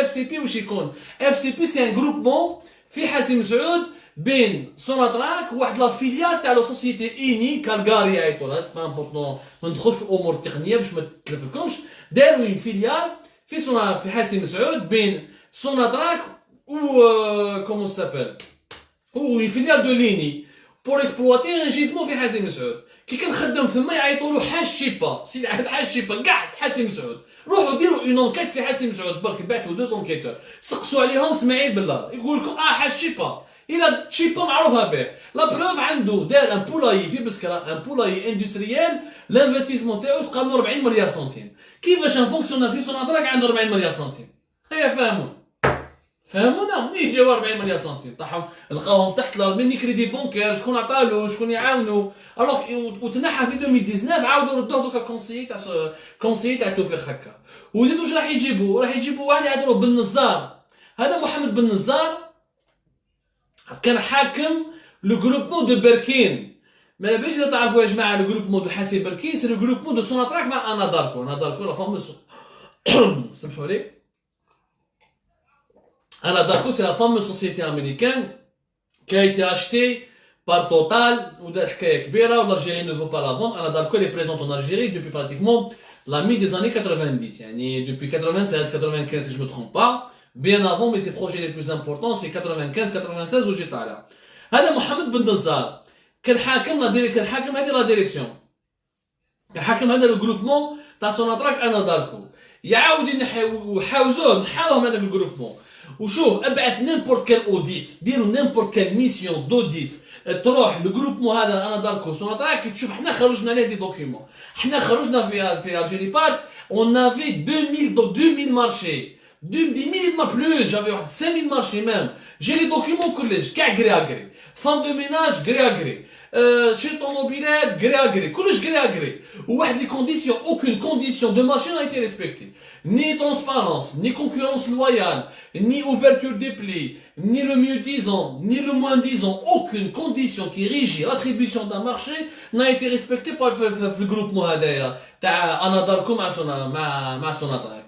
سي بي واش يكون اف سي بي سي ان جروبمون في حسيم سعود بين سوناطراك وواحد لا فيليال تاع لا سوسيتي ايني كالغاري عيطولها سي با امبورطون ما ندخلش في الامور التقنيه باش ما تلفلكمش. داروا اون فيليال في حسيم سعود بين سوناطراك و كومون سابيل و اون فيليال دو ليني بور اكسبلواتي ان جيزمون في حسيم سعود. كي كان خدام ثما يعيطوا له حاج شيبا سيدي حاج شيبا كاع حسيم سعود. روحوا ديروا اون انكيت في حسيم سعود برك بعثوا 2 انكيتور سقسوا عليهم اسماعيل بلاله يقول لكم حاج شيبا الى شيبا معروفه به. لا بروف عنده دار ان بولاي في بسكره ان بولاي اندستريال لانفستيسمون تاعو قام 40 مليار سنتيم. كيفاش ان فونكسيونير في سوناطراك عنده 40 مليار سنتيم؟ هيا فهمونا منين جاو 40 مليار سنتيم طاحوا لقاوهم تحت الارض من كريدي بونكير شكون عطالو شكون يعاونو الوغ وتنحى في 2019 عاودوا ردوه دوكا كونسيي تاع توفيق حكا. وزيدوا واش راح يجيبوا واحد يعيطوا له بن نزار. هذا محمد بن نزار كان حاكم لو جروبمون دو بركين. ما باش تعرفوا يا جماعه لو جروبمون دو حاسي بركين سي لو جروبمون دو سوناطراك مع اناداركو لا فاموس سمحوا لي Anadarko, c'est la fameuse société américaine qui a été achetée par Total, ou l'Algérie ne veut pas la vendre. Anadarko, elle est présente en Algérie depuis pratiquement la mi des années 90. Depuis 96, 95, si je ne me trompe pas. Bien avant, mais ses projets les plus importants, c'est 95, 96 où j'étais là. هذا محمد بن نزار كان حاكم هذه لا ديريكسيون. كان حاكم هذا الجروبمون تاع سوناطراك اناداركو. يعاود يحاوزوه نحاوهم هذاك الجروبمون. وشوف ابعث نيمبورت كال اوديت ديروا نيمبورت كال ميسيون دوديت تروح الجروبمون هذا انا داركو سوناتراك تشوف حنا خرجنا ليه دي دوكيومون. حنا خرجنا في الجيري بارك on avait 2000 marchés 10 000 plus, j'avais 5 000 marchés même. J'ai les documents collège, gré à gré. Femme de ménage, gré à gré. Chez ton mobilette, gré à gré. Collège, gré à gré. Ou les conditions, aucune condition de marché n'a été respectée. Ni transparence, ni concurrence loyale, ni ouverture des plis, ni le mieux disant, ni le moins disant. Aucune condition qui régit l'attribution d'un marché n'a été respectée par le groupe Mohadaya. أنا داركم مع سوناتراك.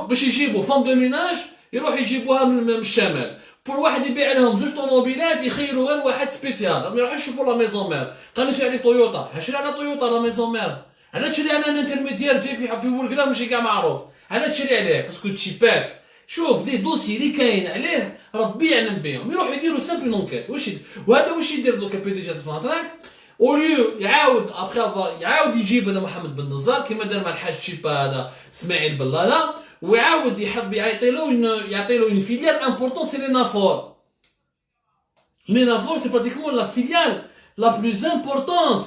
باش يجيبوا فام دو ميناج يروح يجيبوها من الشمال. بور واحد يبيع لهم زوج طوموبيلات يخيروا غير واحد سبيسيال. ما يروحوش يشوفوا لا ميزون مير. قالوا نشري عليه تويوتا. شري على تويوتا لا ميزون مير. انا تشري على انترميديير جاي في ورقله ماشي كاع معروف. انا تشري عليه باسكو تشيبات. شوف لي دوسي اللي كاين عليه راه تبيع نبيعهم. يروحوا يديروا سامبل انكيت. وهذا واش يدير دوكا بي دي جي سوناتراك؟ اوليو يعاود ابخي يعاود يجيب هذا محمد بن نزار كيما دار مع الحاج شيبا هذا اسماعيل بلاله ويعاود يحب يعطي له اون فيليال امبورطون سي لي نافور. لي نافور سي براتيكمون لا فيليال لا بلوز امبورطونت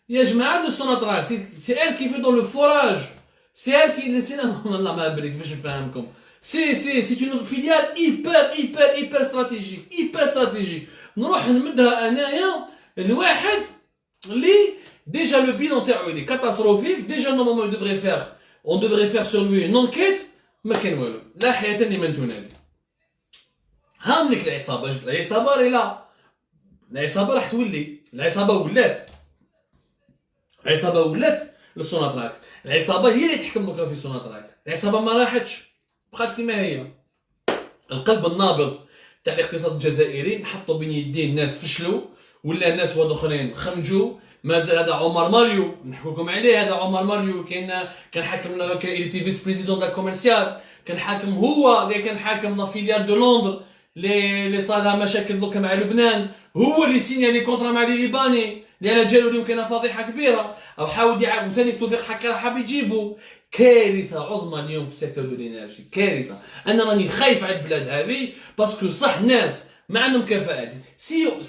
يا جماعه دو سوناتراك. سي ال كي في دون لو فوراج سي ال كي نسينا والله ما بالك باش نفهمكم. سي اون فيليال ايبر استراتيجيك نروح نمدها انايا لواحد اللي déjà le bilan il est catastrophique. Déjà normalement on devrait faire sur lui une enquête. ما كان والو لا حياة لمن تنادي. هاملك العصابة العصابة راح تولي العصابة ولات للسوناتراك. العصابة هي اللي تحكم دوكا في سوناتراك. العصابة ما راحتش بقات كيما هي. القلب النابض تاع الاقتصاد الجزائري نحطوا بين يدين الناس فشلوا ولا الناس واحد اخرين خمجوا. مازال هذا عمر ماريو نحكوا لكم عليه. هذا عمر ماريو كان حاكم كان فيس بريزيدون دا كوميرسيال. كان حاكم هو اللي كان حاكم لا فيليال دو لندن اللي صار لها مشاكل دوكا مع لبنان. هو اللي سيني لي كونترا مع لي ليباني اللي على جالو اليوم كاينه فضيحه كبيره. او حاول يعاود ثاني توفيق حكا حاب يجيبوا. كارثه عظمى اليوم في السيكتور دو الانرجي. كارثه. انا راني خايف على البلاد هذه باسكو صح ناس ما عندهم كفاءات.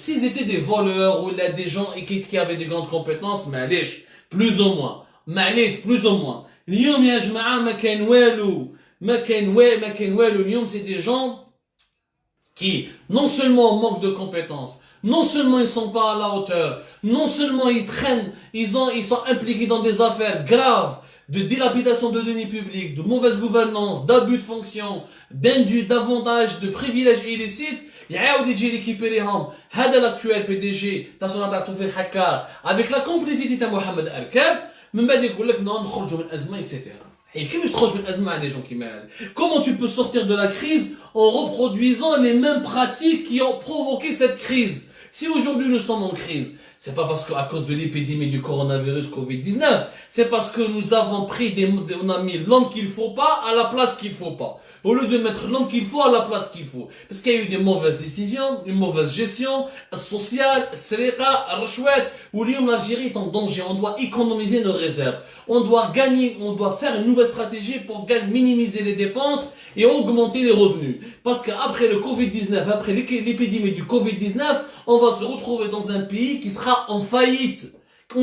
s'ils étaient des voleurs ou là des gens qui avaient des grandes compétences معليش plus ou moins اليوم يا جماعه ما كاين والو اليوم. c'est des gens qui non seulement manquent de compétences, non seulement ils sont pas à la hauteur, non seulement ils traînent, ils sont impliqués dans des affaires graves de dilapidation de deniers publics, de mauvaise gouvernance, d'abus de fonction, d'indu, d'avantages, de privilèges illicites. يعاود يجي ريكيبيريهم هذا لاكتوال بي دي جي تاع سوناتراك توفيق حكار افيك لا كومبليسيتي تاع محمد اركاب. من بعد يقول لك نخرجوا من الازمه اكسيتيرا. كيفاش تخرج من الازمه مع دي جون كيما هذا؟ كومون tu peux sortir de la crise en reproduisant les mêmes pratiques qui ont provoqué cette crise? Si aujourd'hui nous sommes en crise, c'est pas parce qu'à cause de l'épidémie du coronavirus Covid-19, c'est parce que nous avons pris on a mis l'homme qu'il faut pas à la place qu'il faut pas. Au lieu de mettre l'homme qu'il faut à la place qu'il faut. Parce qu'il y a eu des mauvaises décisions, une mauvaise gestion, sociale, srika, rachouette, où l'Algérie est en danger. On doit économiser nos réserves. On doit gagner, on doit faire une nouvelle stratégie pour minimiser les dépenses et augmenter les revenus. Parce qu'après le Covid-19, après l'épidémie du Covid-19, on va se retrouver dans un pays qui sera en faillite.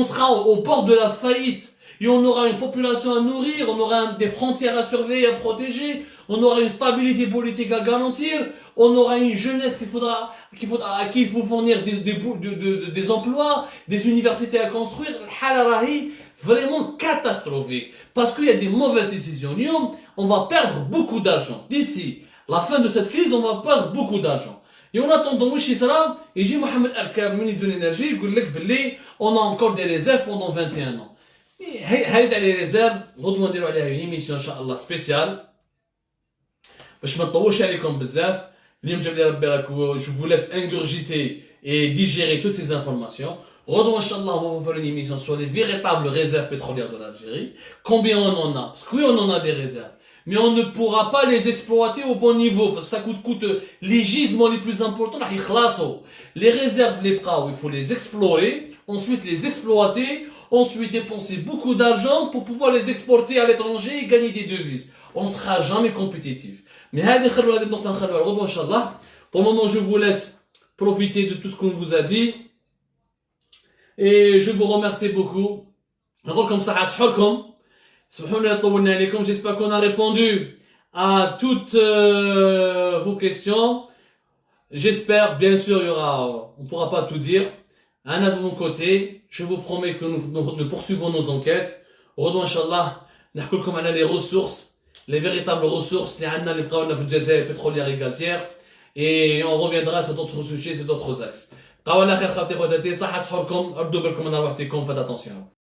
On sera au bord de la faillite. Et on aura une population à nourrir, on aura des frontières à surveiller, à protéger, on aura une stabilité politique à garantir, on aura une jeunesse à qui il faut fournir des emplois, des universités à construire. Vraiment catastrophique. Parce qu'il y a des mauvaises décisions. On va perdre beaucoup d'argent. D'ici la fin de cette crise, on va perdre beaucoup d'argent. Et en attendant, il y a Mohamed Arkab, ministre de l'énergie, il dit on a encore des réserves pendant 21 ans. هاي على ريزيرف غدوه نديروا عليها une émission ان شاء الله سبيسيال باش ما نطولش عليكم بزاف. اليوم جاب لي ربي راك je vous laisse ingurgiter et digérer toutes ces informations. غدوه ان شاء الله on va faire une émission sur les véritables réserves pétrolières de l'Algérie. Combien on en a? Parce que oui, on en a des réserves, mais on ne pourra pas les exploiter au bon niveau parce que ça coûte les gisements les plus importants راح يخلصوا. Les réserves les بقاو il faut les explorer, ensuite les exploiter, ensuite dépenser beaucoup d'argent pour pouvoir les exporter à l'étranger et gagner des devises. On ne sera jamais compétitif. Mais pour le moment, je vous laisse profiter de tout ce qu'on vous a dit. Et je vous remercie beaucoup. J'espère qu'on a répondu à toutes vos questions. J'espère, bien sûr, on pourra pas tout dire. Anna de mon côté, je vous promets que nous poursuivons nos enquêtes. Redouan, Inch'Allah, نحكولكم على les ressources, les véritables ressources, les عندنا اللي بقاونا في الجزائر pétrolière et gazière. Et on reviendra sur d'autres sujets, sur d'autres axes. قاونا خير خاوتي خواتاتي صحة سحوركم ردوا بالكم من روحتكم. Faites attention.